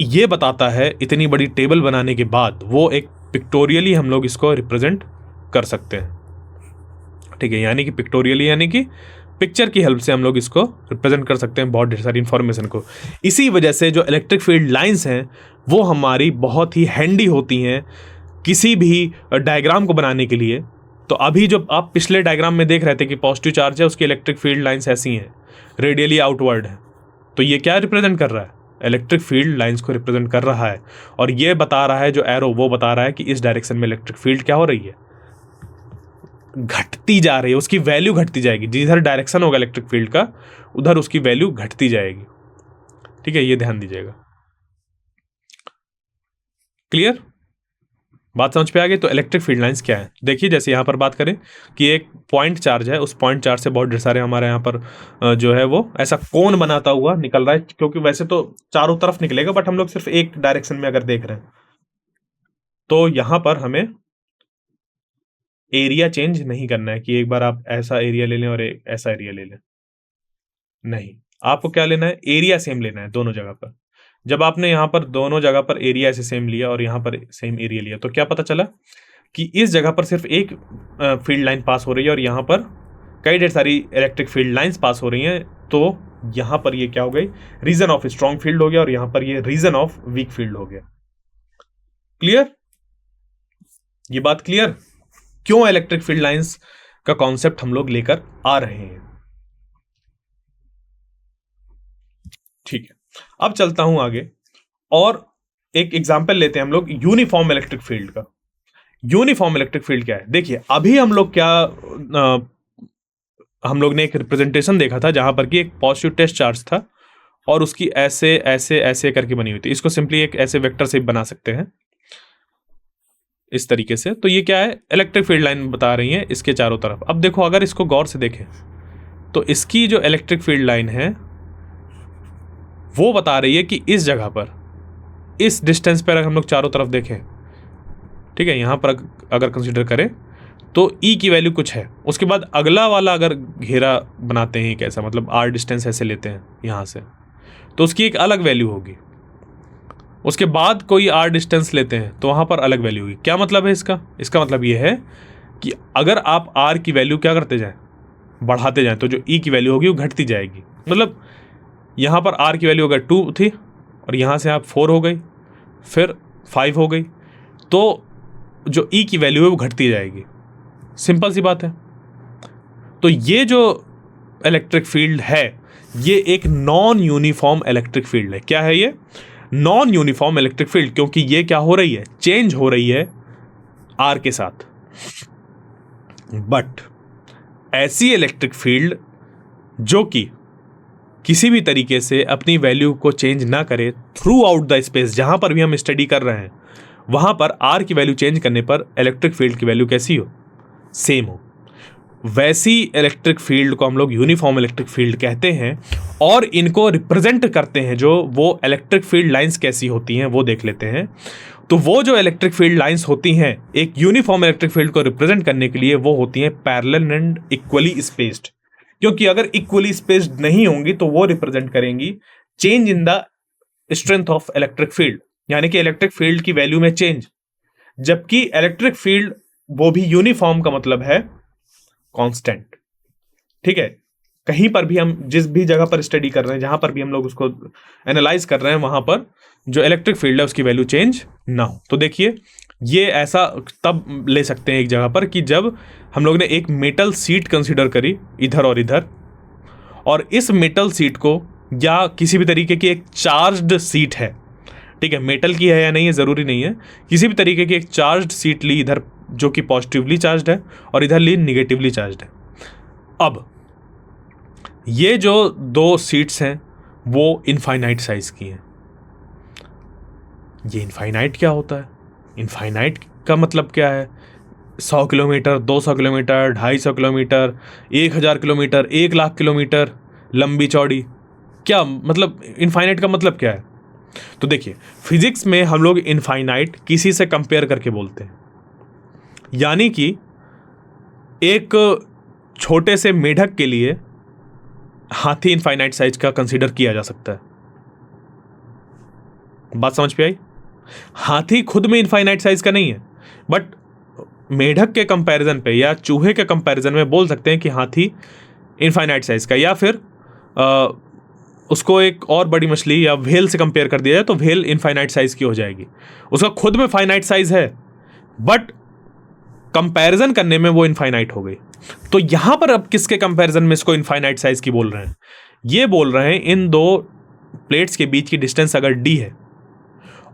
ये बताता है इतनी बड़ी टेबल बनाने के बाद, वो एक पिक्टोरियली हम लोग इसको रिप्रेजेंट कर सकते हैं। ठीक है, यानी कि पिक्टोरियली यानी कि पिक्चर की हेल्प से हम लोग इसको रिप्रेजेंट कर सकते हैं बहुत ढेर सारी इंफॉर्मेशन को। इसी वजह से जो इलेक्ट्रिक फील्ड लाइंस हैं वो हमारी बहुत ही हैंडी होती हैं किसी भी डायग्राम को बनाने के लिए। तो अभी जो आप पिछले डायग्राम में देख रहे थे कि पॉजिटिव चार्ज है, उसकी इलेक्ट्रिक फील्ड लाइंस ऐसी हैं, रेडियली आउटवर्ड है, तो ये क्या रिप्रेजेंट कर रहा है, इलेक्ट्रिक फील्ड लाइंस को रिप्रेजेंट कर रहा है। और ये बता रहा है जो एरो, वो बता रहा है कि इस डायरेक्शन में इलेक्ट्रिक फील्ड क्या हो रही है, घटती जा रही है, उसकी वैल्यू घटती जाएगी। जिधर डायरेक्शन होगा इलेक्ट्रिक फील्ड का उधर उसकी वैल्यू घटती जाएगी। ठीक है, ये ध्यान दीजिएगा। क्लियर? बात समझ पे आ गई? तो इलेक्ट्रिक फील्ड लाइंस क्या है, देखिए जैसे यहाँ पर बात करें कि एक पॉइंट चार्ज है, उस पॉइंट चार्ज से बहुत ढेर सारे हमारे यहाँ पर जो है वो ऐसा कोन बनाता हुआ निकल रहा है, क्योंकि वैसे तो चारों तरफ निकलेगा बट हम लोग सिर्फ एक डायरेक्शन में अगर देख रहे हैं तो यहाँ पर हमें एरिया चेंज नहीं करना है कि एक बार आप ऐसा एरिया ले लें और एक ऐसा एरिया ले लें। नहीं, आपको क्या लेना है, एरिया सेम लेना है दोनों जगह पर। जब आपने यहाँ पर दोनों जगह पर एरिया ऐसे सेम लिया और यहाँ पर सेम एरिया लिया, तो क्या पता चला कि इस जगह पर सिर्फ एक फील्ड लाइन पास हो रही है और यहाँ पर कई ढेर सारी इलेक्ट्रिक फील्ड लाइंस पास हो रही हैं। तो यहां पर ये क्या हो गई, रीजन ऑफ स्ट्रॉन्ग फील्ड हो गया, और यहां पर ये रीजन ऑफ वीक फील्ड हो गया। क्लियर, ये बात क्लियर, क्यों इलेक्ट्रिक फील्ड लाइंस का कॉन्सेप्ट हम लोग लेकर आ रहे हैं। ठीक है, अब चलता हूं आगे और एक एग्जांपल लेते हैं हम लोग यूनिफॉर्म इलेक्ट्रिक फील्ड का। यूनिफॉर्म इलेक्ट्रिक फील्ड क्या है, देखिए अभी हम लोग क्या हम लोग ने एक रिप्रेजेंटेशन देखा था जहां पर कि एक पॉजिटिव टेस्ट चार्ज था और उसकी ऐसे ऐसे ऐसे करके बनी हुई थी। इसको सिंपली एक ऐसे वेक्टर से बना सकते हैं इस तरीके से। तो ये क्या है, इलेक्ट्रिक फील्ड लाइन बता रही है इसके चारों तरफ। अब देखो, अगर इसको गौर से देखें तो इसकी जो इलेक्ट्रिक फील्ड लाइन है वो बता रही है कि इस जगह पर, इस डिस्टेंस पर अगर हम लोग चारों तरफ देखें, ठीक है, यहां पर अगर कंसीडर करें तो E की वैल्यू कुछ है। उसके बाद अगला वाला अगर घेरा बनाते हैं कैसा, मतलब R डिस्टेंस ऐसे लेते हैं यहां से, तो उसकी एक अलग वैल्यू होगी। उसके बाद कोई R डिस्टेंस लेते हैं तो वहां पर अलग वैल्यू होगी। क्या मतलब है इसका, इसका मतलब ये है कि अगर आप R की वैल्यू क्या करते जाएं, बढ़ाते जाएं, तो जो E की वैल्यू होगी वो घटती जाएगी। मतलब यहां पर R की वैल्यू अगर 2 थी और यहां से आप 4 हो गई, फिर 5 हो गई, तो जो E की वैल्यू है वो घटती जाएगी। सिंपल सी बात है। तो ये जो इलेक्ट्रिक फील्ड है ये एक नॉन यूनिफॉर्म इलेक्ट्रिक फील्ड है। क्या है ये, नॉन यूनिफॉर्म इलेक्ट्रिक फील्ड, क्योंकि ये क्या हो रही है, चेंज हो रही है R के साथ। बट ऐसी इलेक्ट्रिक फील्ड जो कि किसी भी तरीके से अपनी वैल्यू को चेंज ना करे थ्रू आउट द स्पेस, जहां पर भी हम स्टडी कर रहे हैं वहां पर R की वैल्यू चेंज करने पर इलेक्ट्रिक फील्ड की वैल्यू कैसी हो, सेम हो, वैसी इलेक्ट्रिक फील्ड को हम लोग यूनिफॉर्म इलेक्ट्रिक फील्ड कहते हैं। और इनको रिप्रेजेंट करते हैं, जो वो इलेक्ट्रिक फील्ड लाइंस कैसी होती हैं वो देख लेते हैं। तो वो जो इलेक्ट्रिक फील्ड लाइंस होती हैं एक यूनिफॉर्म इलेक्ट्रिक फील्ड को रिप्रेजेंट करने के लिए, वो होती हैं पैरेलल एंड इक्वली स्पेस्ड। क्योंकि अगर इक्वली स्पेस्ड नहीं होंगी तो वो रिप्रेजेंट करेंगी change in the strength of electric field, यानी कि इलेक्ट्रिक फील्ड की वैल्यू में चेंज। जबकि इलेक्ट्रिक फील्ड वो भी यूनिफॉर्म का मतलब है कांस्टेंट। ठीक है, कहीं पर भी हम जिस भी जगह पर स्टडी कर रहे हैं, जहां पर भी हम लोग उसको एनालाइज कर रहे हैं, वहां पर जो इलेक्ट्रिक फील्ड है उसकी वैल्यू चेंज ना हो। तो देखिए ये ऐसा तब ले सकते हैं एक जगह पर कि जब हम लोग ने एक मेटल सीट कंसीडर करी इधर और इधर, और इस मेटल सीट को या किसी भी तरीके की एक चार्ज्ड सीट है, ठीक है, मेटल की है या नहीं है ज़रूरी नहीं है, किसी भी तरीके की एक चार्ज्ड सीट ली इधर जो कि पॉजिटिवली चार्ज्ड है और इधर ली निगेटिवली चार्ज्ड है। अब ये जो दो सीट्स हैं वो इनफाइनाइट साइज की हैं। ये इनफाइनाइट क्या होता है, इनफाइनाइट का मतलब क्या है, 100 kilometre, 200 kilometre, 250 kilometre, 1000 kilometre, 1,00,000 kilometre लंबी चौड़ी, क्या मतलब इनफाइनाइट का मतलब क्या है। तो देखिए फिजिक्स में हम लोग इनफाइनाइट किसी से कंपेयर करके बोलते हैं, यानी कि एक छोटे से मेढक के लिए हाथी इनफाइनाइट साइज का कंसीडर किया जा सकता है। बात समझ पे आई, हाथी खुद में इनफाइनाइट साइज का नहीं है, बट मेढक के कंपैरिजन पे या चूहे के कंपैरिजन में बोल सकते हैं कि हाथी इनफाइनाइट साइज का, या फिर उसको एक और बड़ी मछली या व्हेल से कंपेयर कर दिया जाए तो व्हेल इनफाइनाइट साइज की हो जाएगी। उसका खुद में फाइनाइट साइज है बट कंपैरिजन करने में वो इनफाइनाइट हो गई। तो यहां पर अब किसके कंपैरिजन में इसको इनफाइनाइट साइज की बोल रहे हैं, ये बोल रहे हैं इन दो प्लेट्स के बीच की डिस्टेंस अगर d है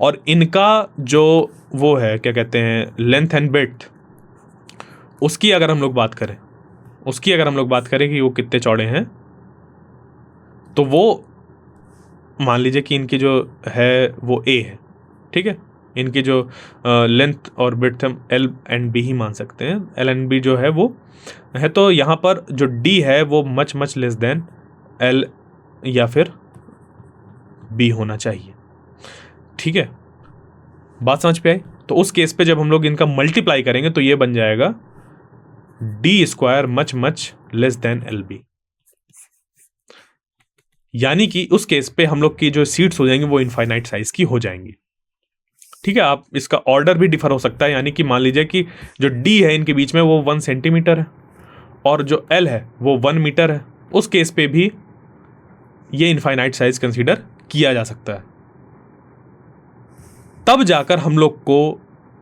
और इनका जो वो है क्या कहते हैं लेंथ एंड ब्रेड्थ, उसकी अगर हम लोग बात करें कि वो कितने चौड़े हैं, तो वो मान लीजिए कि इनकी जो है वो a है, ठीक है, इनकी जो लेंथ और ब्रेड्थ हम L एंड B ही मान सकते हैं, L एंड B जो है वो है, तो यहाँ पर जो D है वो मच लेस देन L या फिर B होना चाहिए। ठीक है, बात समझ पे आई। तो उस केस पे जब हम लोग इनका मल्टीप्लाई करेंगे तो ये बन जाएगा D² much less than LB, यानी कि उस केस पे हम लोग की जो सीट्स हो जाएंगी वो इनफाइनाइट साइज की हो जाएंगी। ठीक है, आप इसका ऑर्डर भी डिफर हो सकता है, यानी कि मान लीजिए कि जो D है इनके बीच में वो 1 सेंटीमीटर है और जो L है वो 1 मीटर है, उस केस पे भी ये इनफाइनाइट साइज कंसीडर किया जा सकता है। तब जाकर हम लोग को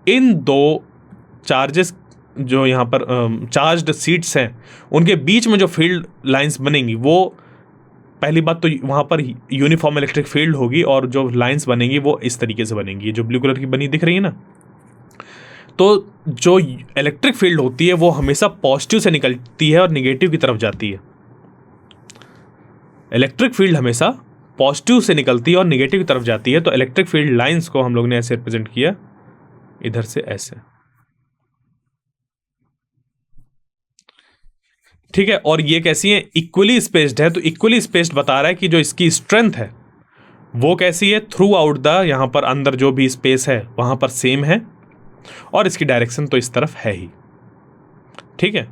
इन दो चार्जेस जो यहाँ पर चार्ज्ड सीट्स हैं उनके बीच में जो फील्ड लाइंस बनेंगी, वो पहली बात तो वहाँ पर यूनिफॉर्म इलेक्ट्रिक फील्ड होगी और जो लाइंस बनेंगी वो इस तरीके से बनेंगी, जो ब्लू कलर की बनी दिख रही है ना। तो जो इलेक्ट्रिक फील्ड होती है वो हमेशा पॉजिटिव से निकलती है और निगेटिव की तरफ जाती है। इलेक्ट्रिक फील्ड हमेशा पॉजिटिव से निकलती है और निगेटिव की तरफ जाती है। तो इलेक्ट्रिक फील्ड लाइंस को हम लोग ने ऐसे रिप्रेजेंट किया, इधर से ऐसे, ठीक है। और ये कैसी है, इक्वली स्पेस्ड है। तो इक्वली स्पेस्ड बता रहा है कि जो इसकी स्ट्रेंथ है वो कैसी है, थ्रू आउट द, यहां पर अंदर जो भी स्पेस है वहां पर सेम है और इसकी डायरेक्शन तो इस तरफ है ही, ठीक है।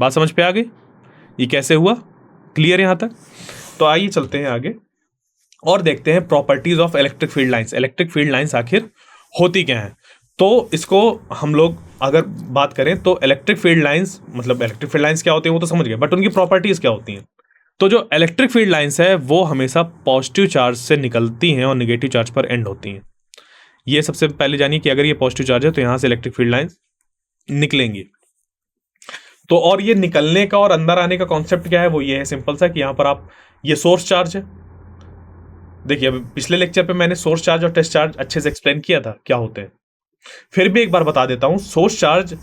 बात समझ पे आ गई, ये कैसे हुआ, क्लियर यहां तक। तो आइए चलते हैं आगे और देखते हैं properties of electric field lines. Electric field lines आखिर होती क्या है। तो इसको हम लोग अगर बात करें तो इलेक्ट्रिक फील्ड लाइंस, मतलब इलेक्ट्रिक फील्ड लाइंस क्या होती है वो तो समझ गए, बट उनकी प्रॉपर्टीज क्या होती हैं। तो जो इलेक्ट्रिक फील्ड लाइंस है वो हमेशा पॉजिटिव चार्ज से निकलती हैं और निगेटिव चार्ज पर एंड होती हैं। ये सबसे पहले जानिए कि अगर ये पॉजिटिव चार्ज है तो यहां से इलेक्ट्रिक फील्ड लाइंस निकलेंगी। तो और ये निकलने का और अंदर आने का कॉन्सेप्ट क्या है, वो ये है सिंपल सा कि यहां पर आप, ये सोर्स चार्ज है। देखिए अभी पिछले लेक्चर पे मैंने सोर्स चार्ज और टेस्ट चार्ज अच्छे से एक्सप्लेन किया था क्या होते हैं, फिर भी एक बार बता देता हूं। सोर्स चार्ज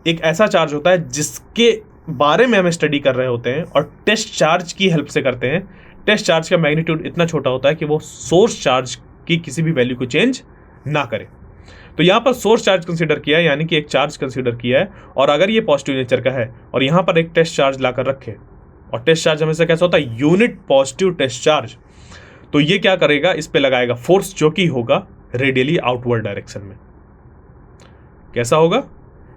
एक ऐसा चार्ज होता है जिसके बारे में हम स्टडी कर रहे होते हैं और टेस्ट चार्ज की हेल्प से करते हैं। टेस्ट चार्ज का मैग्नीट्यूड इतना छोटा होता है कि वो सोर्स चार्ज की किसी भी वैल्यू को चेंज ना करे। तो यहां पर सोर्स चार्ज कंसीडर किया है, यानी कि एक चार्ज कंसीडर किया है, और अगर ये पॉजिटिव नेचर का है और यहां पर एक टेस्ट चार्ज लाकर रखे, और टेस्ट चार्ज हमेशा कैसा होता है, यूनिट पॉजिटिव टेस्ट चार्ज, तो ये क्या करेगा, इस पे लगाएगा फोर्स जो कि होगा रेडियली आउटवर्ड डायरेक्शन में। कैसा होगा,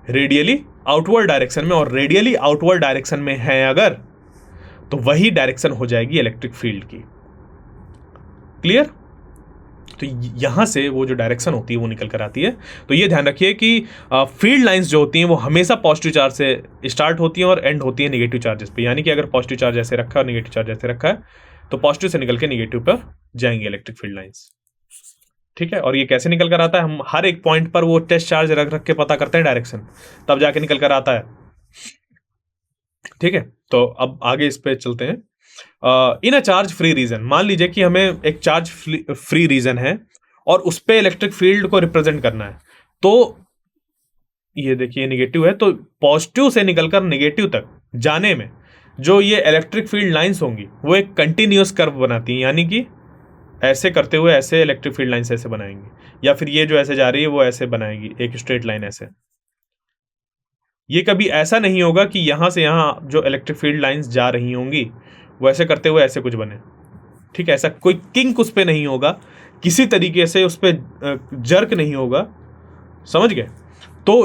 रेडियली आउटवर्ड डायरेक्शन में, और रेडियली आउटवर्ड डायरेक्शन में है अगर, तो वही डायरेक्शन हो जाएगी इलेक्ट्रिक फील्ड की। क्लियर। तो यहां से वो जो डायरेक्शन होती है वो निकल कर आती है। तो ये ध्यान रखिए कि फील्ड लाइंस जो होती हैं वो हमेशा पॉजिटिव चार्ज से स्टार्ट होती हैं और एंड होती है निगेटिव चार्जेस पे। यानी कि अगर पॉजिटिव चार्ज ऐसे रखा है और निगेटिव चार्ज ऐसे रखा है तो पॉजिटिव से निकल के निगेटिव पर जाएंगे इलेक्ट्रिक फील्ड लाइंस, ठीक है। और ये कैसे निकल कर आता है, हम हर एक पॉइंट पर वो टेस्ट चार्ज रख रख के पता करते हैं डायरेक्शन, तब जाके निकल कर आता है, ठीक है। तो अब आगे इस पे चलते हैं। इन अ चार्ज फ्री रीजन, मान लीजिए कि हमें एक चार्ज फ्री रीजन है और उस पे इलेक्ट्रिक फील्ड को रिप्रेजेंट करना है। तो ये देखिए निगेटिव है, तो पॉजिटिव से निकलकर निगेटिव तक जाने में जो ये इलेक्ट्रिक फील्ड लाइंस होंगी वो एक कंटिन्यूअस कर्व बनाती हैं, यानी कि ऐसे करते हुए ऐसे इलेक्ट्रिक फील्ड लाइंस ऐसे बनाएंगी, या फिर ये जो ऐसे जा रही है वो ऐसे बनाएगी, एक स्ट्रेट लाइन ऐसे। ये कभी ऐसा नहीं होगा कि यहां से यहां जो इलेक्ट्रिक फील्ड लाइंस जा रही होंगी वो ऐसे करते हुए ऐसे कुछ बने, ठीक है। ऐसा कोई किंक उस पर नहीं होगा, किसी तरीके से उस पर जर्क नहीं होगा, समझ गए। तो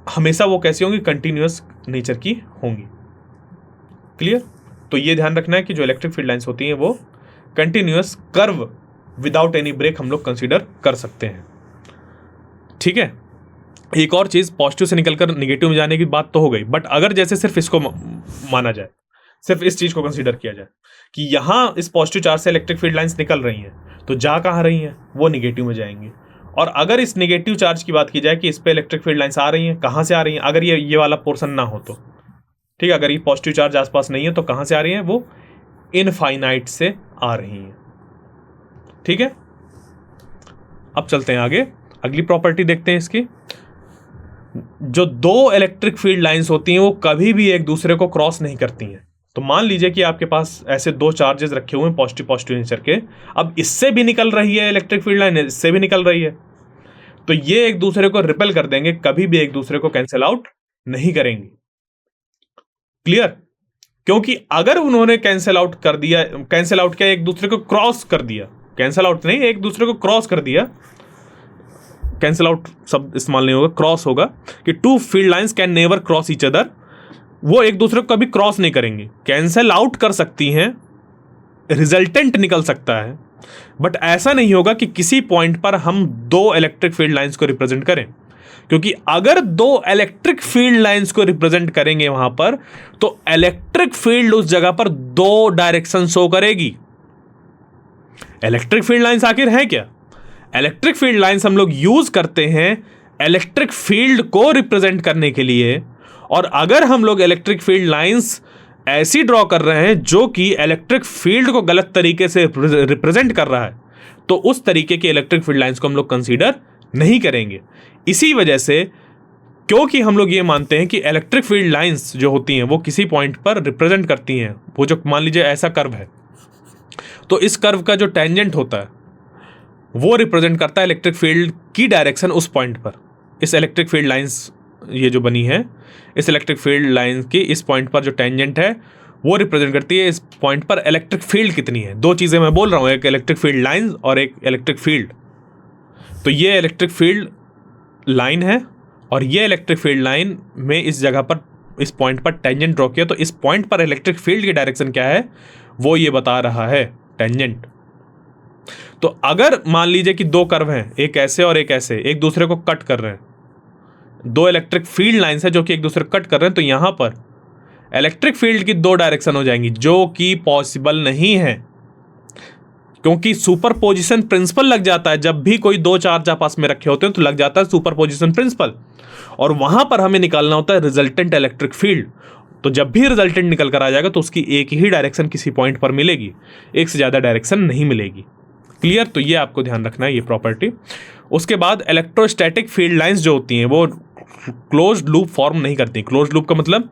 हमेशा वो कैसी होंगी, कंटिन्यूअस नेचर की होंगी। क्लियर। तो ये ध्यान रखना है कि जो इलेक्ट्रिक फील्ड लाइंस होती हैं वो continuous curve without any break हम लोग कंसीडर कर सकते हैं, ठीक है। एक और चीज, पॉजिटिव से निकलकर निगेटिव में जाने की बात तो हो गई, बट अगर जैसे सिर्फ इसको माना जाए, सिर्फ इस चीज को कंसीडर किया जाए कि यहां इस पॉजिटिव चार्ज से इलेक्ट्रिक फील्ड लाइंस निकल रही हैं, तो जा कहां रही हैं, वो निगेटिव में जाएंगी। और अगर इस निगेटिव चार्ज की बात की जाए कि इस पे इलेक्ट्रिक फील्ड लाइंस आ रही हैं, कहां से आ रही हैं, अगर ये वाला पोर्शन ना हो तो, ठीक है, अगर ये पॉजिटिव चार्ज आसपास नहीं है तो कहां से आ रही हैं, वो इनफाइनाइट से आ रही हैं, ठीक है। अब चलते हैं आगे, अगली प्रॉपर्टी देखते हैं इसकी। जो दो इलेक्ट्रिक फील्ड लाइंस होती हैं वो कभी भी एक दूसरे को क्रॉस नहीं करती हैं। तो मान लीजिए कि आपके पास ऐसे दो चार्जेस रखे हुए हैं पॉजिटिव पॉजिटिव नेचर के, अब इससे भी निकल रही है इलेक्ट्रिक फील्ड लाइन, इससे भी निकल रही है, तो ये एक दूसरे को रिपेल कर देंगे, कभी भी एक दूसरे को कैंसिल आउट नहीं करेंगे। क्लियर। क्योंकि अगर उन्होंने कैंसिल आउट कर दिया, कैंसिल आउट क्या, एक दूसरे को क्रॉस कर दिया, कैंसिल आउट नहीं, एक दूसरे को क्रॉस कर दिया, कैंसिल आउट शब्द इस्तेमाल नहीं होगा, क्रॉस होगा, कि two field lines can never cross each other, वो एक दूसरे को कभी क्रॉस नहीं करेंगे। कैंसिल आउट कर सकती हैं, रिजल्टेंट निकल सकता है, बट ऐसा नहीं होगा कि किसी पॉइंट पर हम दो इलेक्ट्रिक फील्ड लाइंस को रिप्रेजेंट करें। क्योंकि अगर दो इलेक्ट्रिक फील्ड लाइंस को रिप्रेजेंट करेंगे वहां पर, तो इलेक्ट्रिक फील्ड उस जगह पर दो डायरेक्शन शो करेगी। इलेक्ट्रिक फील्ड लाइंस आखिर है क्या? इलेक्ट्रिक फील्ड लाइंस हम लोग यूज करते हैं इलेक्ट्रिक फील्ड को रिप्रेजेंट करने के लिए। और अगर हम लोग इलेक्ट्रिक फील्ड लाइंस ऐसी ड्रॉ कर रहे हैं जो कि इलेक्ट्रिक फील्ड को गलत तरीके से रिप्रेजेंट कर रहा है, तो उस तरीके के इलेक्ट्रिक फील्ड लाइंस को हम लोग कंसीडर नहीं करेंगे। इसी वजह से, क्योंकि हम लोग ये मानते हैं कि इलेक्ट्रिक फील्ड लाइंस जो होती हैं वो किसी पॉइंट पर रिप्रेजेंट करती हैं, वो जो मान लीजिए ऐसा कर्व है, तो इस कर्व का जो टेंजेंट होता है वो रिप्रेजेंट करता है इलेक्ट्रिक फील्ड की डायरेक्शन उस पॉइंट पर। इस इलेक्ट्रिक फील्ड लाइंस ये जो बनी है, इस इलेक्ट्रिक फील्ड लाइन की इस पॉइंट पर जो टेंजेंट है वो रिप्रेजेंट करती है इस पॉइंट पर इलेक्ट्रिक फील्ड कितनी है। दो चीज़ें मैं बोल रहा हूँ, एक इलेक्ट्रिक फील्ड लाइन और एक इलेक्ट्रिक फील्ड। तो ये इलेक्ट्रिक फील्ड लाइन है और ये इलेक्ट्रिक फील्ड लाइन में इस जगह पर, इस पॉइंट पर टेंजेंट ड्रॉ किया, तो इस पॉइंट पर इलेक्ट्रिक फील्ड की डायरेक्शन क्या है वो ये बता रहा है टेंजेंट। तो अगर मान लीजिए कि दो कर्व हैं, एक ऐसे और एक ऐसे, एक दूसरे को कट कर रहे हैं, दो इलेक्ट्रिक फील्ड लाइंस है जो कि एक दूसरे को कट कर रहे हैं, तो यहां पर इलेक्ट्रिक फील्ड की दो डायरेक्शन हो जाएंगी, जो कि पॉसिबल नहीं है, क्योंकि सुपरपोजिशन प्रिंसिपल लग जाता है। जब भी कोई दो चार्ज आपस में रखे होते हैं तो लग जाता है सुपरपोजिशन प्रिंसिपल, और वहां पर हमें निकालना होता है रिजल्टेंट इलेक्ट्रिक फील्ड। तो जब भी रिजल्टेंट निकल कर आ जाएगा तो उसकी एक ही डायरेक्शन किसी पॉइंट पर मिलेगी, एक से ज़्यादा डायरेक्शन नहीं मिलेगी। क्लियर? तो ये आपको ध्यान रखना है, ये प्रॉपर्टी। उसके बाद इलेक्ट्रोस्टैटिक फील्ड लाइंस जो होती हैं वो क्लोज्ड लूप फॉर्म नहीं करती। क्लोज्ड लूप का मतलब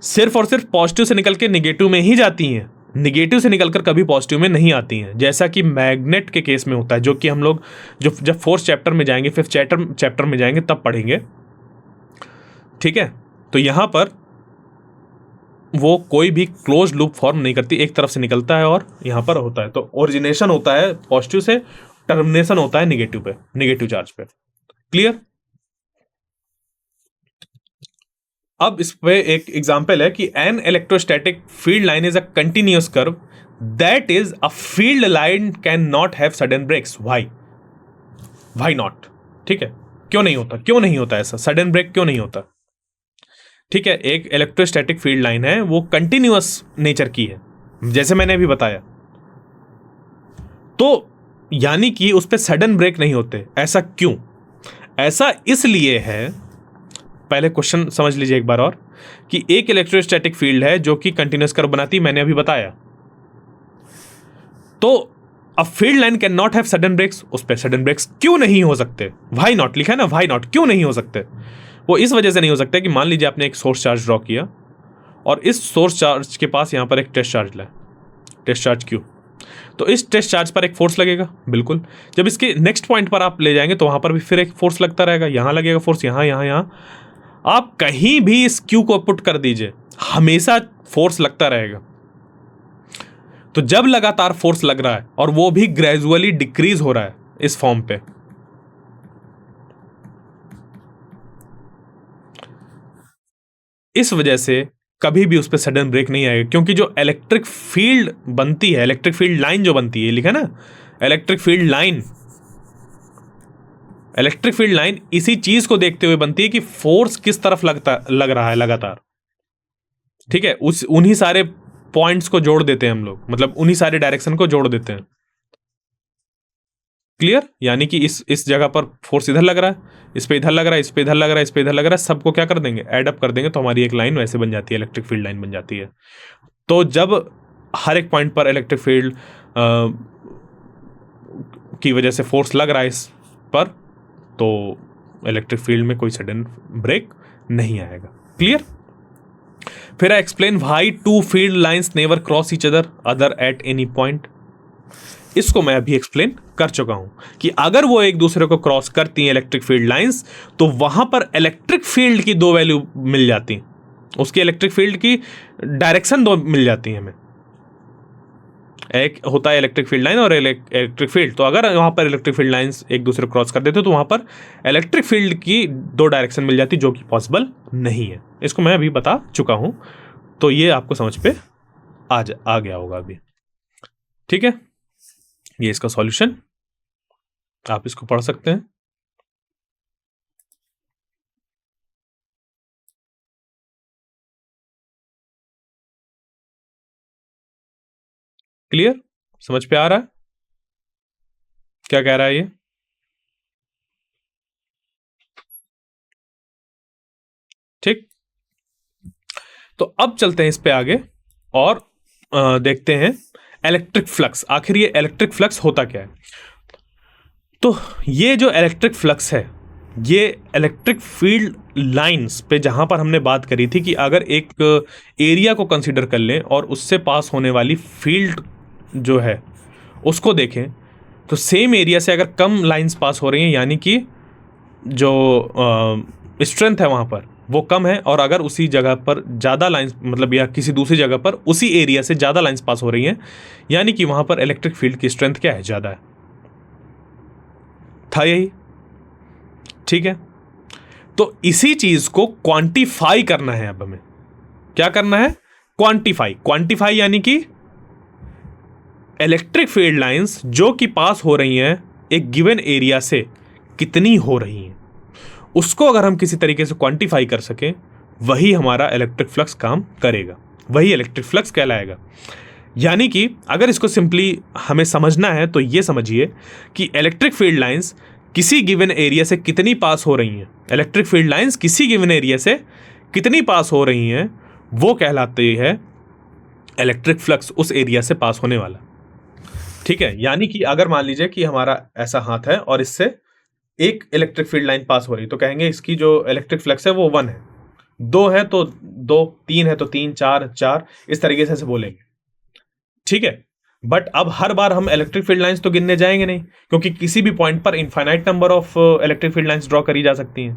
सिर्फ और सिर्फ पॉजिटिव से निकल के निगेटिव में ही जाती हैं, निगेटिव से निकलकर कभी पॉजिटिव में नहीं आती हैं, जैसा कि मैग्नेट के केस में होता है, जो कि हम लोग जब फोर्थ चैप्टर में जाएंगे, फिफ्थ चैप्टर में जाएंगे तब पढ़ेंगे। ठीक है? तो यहां पर वो कोई भी क्लोज लूप फॉर्म नहीं करती, एक तरफ से निकलता है और यहां पर होता है। तो ओरिजिनेशन होता है पॉजिटिव से, टर्मिनेशन होता है निगेटिव पे, निगेटिव चार्ज पे। क्लियर? अब इस पे एक एग्जांपल है कि an electrostatic field line is a continuous curve that is a field line can not have sudden breaks. Why not? ठीक है, क्यों नहीं होता? क्यों नहीं होता ऐसा सडन ब्रेक, क्यों नहीं होता? ठीक है, एक इलेक्ट्रोस्टैटिक फील्ड लाइन है, वो कंटिन्यूअस नेचर की है, जैसे मैंने अभी बताया, तो यानी कि उस पर सडन ब्रेक नहीं होते। ऐसा क्यों? ऐसा इसलिए है, पहले क्वेश्चन समझ लीजिए एक बार और, कि एक इलेक्ट्रोस्टैटिक फील्ड है जो कि कंटिन्यूअस कर्व बनाती है, मैंने अभी बताया। तो a field line can not have sudden breaks, उस पर सडन ब्रेक्स क्यों नहीं हो सकते? व्हाई नॉट लिखा है ना, व्हाई नॉट, क्यों नहीं हो सकते? वो इस वजह से नहीं हो सकते कि मान लीजिए आपने एक सोर्स चार्ज ड्रॉ किया और इस सोर्स चार्ज के पास यहां पर एक टेस्ट चार्ज लाए, टेस्ट चार्ज क्यू, तो इस टेस्ट चार्ज पर एक फोर्स लगेगा, बिल्कुल। जब इसके नेक्स्ट पॉइंट पर आप ले जाएंगे तो वहां पर भी फिर एक फोर्स लगता रहेगा, यहां लगेगा फोर्स, यहां। आप कहीं भी इस क्यू को पुट कर दीजिए, हमेशा फोर्स लगता रहेगा। तो जब लगातार फोर्स लग रहा है और वो भी ग्रेजुअली डिक्रीज हो रहा है इस फॉर्म पे, इस वजह से कभी भी उस पर सडन ब्रेक नहीं आएगा, क्योंकि जो इलेक्ट्रिक फील्ड बनती है, इलेक्ट्रिक फील्ड लाइन जो बनती है, लिखा ना electric field line, electric field line इसी चीज को देखते हुए बनती है कि फोर्स किस तरफ लग रहा है लगातार। ठीक है, उन्हीं सारे पॉइंट्स को जोड़ देते हैं हम लोग, मतलब उन्हीं सारे डायरेक्शन को जोड़ देते हैं। क्लियर? यानी कि इस जगह पर फोर्स इधर लग रहा है, इस पे इधर लग रहा है, इस पे इधर लग रहा है, इस पे इधर लग रहा है, सबको क्या कर देंगे, ऐड अप कर देंगे, तो हमारी एक लाइन वैसे बन जाती है, इलेक्ट्रिक फील्ड लाइन बन जाती है। तो जब हर एक पॉइंट पर इलेक्ट्रिक फील्ड की वजह से फोर्स लग रहा है इस पर, तो इलेक्ट्रिक फील्ड में कोई सडन ब्रेक नहीं आएगा। क्लियर? फिर I explain why two field lines never cross each other at any point. इसको मैं अभी एक्सप्लेन कर चुका हूं कि अगर वो एक दूसरे को क्रॉस करती हैं इलेक्ट्रिक फील्ड लाइंस, तो वहां पर इलेक्ट्रिक फील्ड की दो वैल्यू मिल जाती हैं, उसकी इलेक्ट्रिक फील्ड की डायरेक्शन दो मिल जाती है हमें। एक होता है इलेक्ट्रिक फील्ड लाइन और इलेक्ट्रिक फील्ड, तो अगर वहां पर इलेक्ट्रिक फील्ड लाइंस एक दूसरे को क्रॉस कर देते तो वहां पर इलेक्ट्रिक फील्ड की दो डायरेक्शन मिल जाती, जो कि पॉसिबल नहीं है। इसको मैं अभी बता चुका हूं, तो ये आपको समझ पे आ गया होगा अभी। ठीक है, ये इसका सॉल्यूशन, आप इसको पढ़ सकते हैं। क्लियर? समझ पे आ रहा है क्या कह रहा है ये? ठीक, तो अब चलते हैं इस पे आगे और देखते हैं इलेक्ट्रिक फ्लक्स। आखिर ये इलेक्ट्रिक फ्लक्स होता क्या है? तो ये जो इलेक्ट्रिक फ्लक्स है, ये इलेक्ट्रिक फील्ड लाइंस पे जहां पर हमने बात करी थी कि अगर एक एरिया को कंसीडर कर लें और उससे पास होने वाली फील्ड जो है उसको देखें, तो सेम एरिया से अगर कम लाइंस पास हो रही हैं, यानी कि जो स्ट्रेंथ है वहाँ पर वो कम है, और अगर उसी जगह पर ज़्यादा लाइंस, मतलब या किसी दूसरी जगह पर उसी एरिया से ज़्यादा लाइंस पास हो रही हैं, यानी कि वहाँ पर इलेक्ट्रिक फील्ड की स्ट्रेंथ क्या है? ज़्यादा है। था यही? ठीक है, तो इसी चीज़ को क्वांटिफाई करना है। अब हमें क्या करना है? क्वांटिफाई। क्वांटिफाई यानी कि इलेक्ट्रिक फील्ड लाइंस जो कि पास हो रही हैं एक गिवन एरिया से कितनी हो रही हैं, उसको अगर हम किसी तरीके से क्वांटिफाई कर सकें, वही हमारा इलेक्ट्रिक फ्लक्स काम करेगा, वही इलेक्ट्रिक फ्लक्स कहलाएगा। यानी कि अगर इसको सिंपली हमें समझना है तो ये समझिए कि इलेक्ट्रिक फील्ड लाइंस किसी गिवन एरिया से कितनी पास हो रही हैं, इलेक्ट्रिक फील्ड लाइंस किसी गिवन एरिया से कितनी पास हो रही हैं, वो कहलाती है इलेक्ट्रिक फ्लक्स, उस एरिया से पास होने वाला। ठीक है, यानी कि अगर मान लीजिए कि हमारा ऐसा हाथ है और इससे एक इलेक्ट्रिक फील्ड लाइन पास हो रही, तो कहेंगे इसकी जो इलेक्ट्रिक फ्लक्स है वो 1 है, 2 है तो 2, 3 है तो 3, 4 4, इस तरीके से बोलेंगे। ठीक है, बट अब हर बार हम इलेक्ट्रिक फील्ड लाइंस तो गिनने जाएंगे नहीं, क्योंकि किसी भी पॉइंट पर infinite number of electric field lines draw करी जा सकती हैं।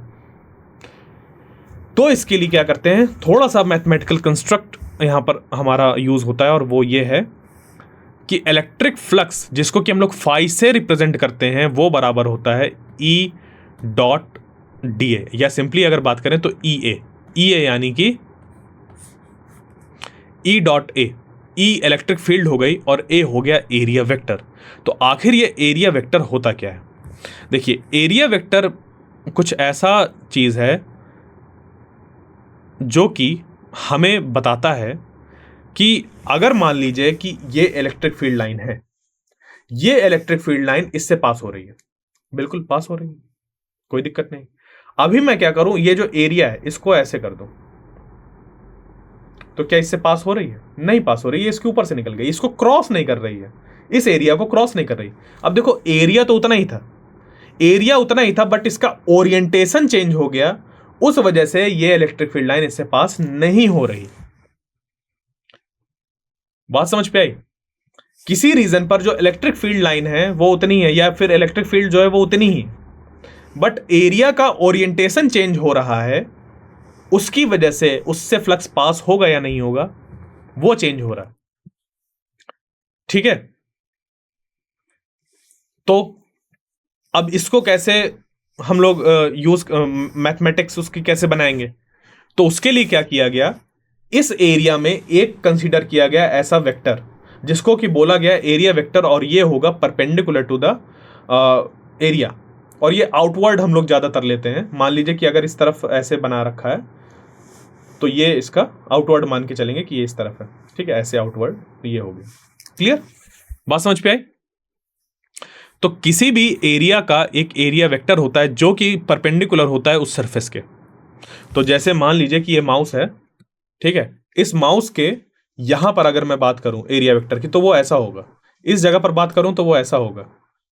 तो इसके लिए क्या करते हैं, थोड़ा सा मैथमेटिकल कंस्ट्रक्ट यहां पर हमारा यूज होता है, और वो ये है कि इलेक्ट्रिक फ्लक्स जिसको कि हम लोग फाई से रिप्रेजेंट करते हैं, वो बराबर होता है ई डॉट डी ए, या सिंपली अगर बात करें तो ई ए। ई ए यानी कि E dot A, E electric field हो गई और ए हो गया एरिया वेक्टर। तो आखिर ये एरिया वेक्टर होता क्या है? देखिए, एरिया वेक्टर कुछ ऐसा चीज है जो कि हमें बताता है कि अगर मान लीजिए कि ये इलेक्ट्रिक फील्ड लाइन है, ये इलेक्ट्रिक फील्ड लाइन इससे पास हो रही है, बिल्कुल पास हो रही है, कोई दिक्कत नहीं। अभी मैं क्या करूं, ये जो एरिया है इसको ऐसे कर दूं, तो क्या इससे पास हो रही है? नहीं पास हो रही है, इसके ऊपर से निकल गई, इसको क्रॉस नहीं कर रही है, इस एरिया को क्रॉस नहीं कर रही। अब देखो, एरिया तो उतना ही था, एरिया उतना ही था, बट इसका ओरिएंटेशन चेंज हो गया, उस वजह से ये इलेक्ट्रिक फील्ड लाइन इससे पास नहीं हो रही। बात समझ पे आई? किसी रीजन पर जो इलेक्ट्रिक फील्ड लाइन है वो उतनी है, या फिर इलेक्ट्रिक फील्ड जो है वो उतनी ही, बट एरिया का ओरिएंटेशन चेंज हो रहा है, उसकी वजह से उससे फ्लक्स पास होगा या नहीं होगा, वो चेंज हो रहा है। ठीक है, तो अब इसको कैसे हम लोग यूज मैथमेटिक्स उसकी कैसे बनाएंगे? तो उसके लिए क्या किया गया, इस एरिया में एक कंसीडर किया गया ऐसा वेक्टर जिसको कि बोला गया एरिया वेक्टर, और ये होगा परपेंडिकुलर टू द एरिया, और ये आउटवर्ड हम लोग ज्यादातर लेते हैं। मान लीजिए कि अगर इस तरफ ऐसे बना रखा है तो ये इसका आउटवर्ड मान के चलेंगे कि ये इस तरफ है। ठीक है, ऐसे आउटवर्ड, तो ये हो गया। क्लियर? बात समझ पे आई? तो किसी भी एरिया का एक एरिया वेक्टर होता है जो कि परपेंडिकुलर होता है उस सरफेस के। तो जैसे मान लीजिए कि ये माउस है, ठीक है, इस माउस के यहां पर अगर मैं बात करूं एरिया वेक्टर की, तो वो ऐसा होगा। इस जगह पर बात करूं तो वो ऐसा होगा।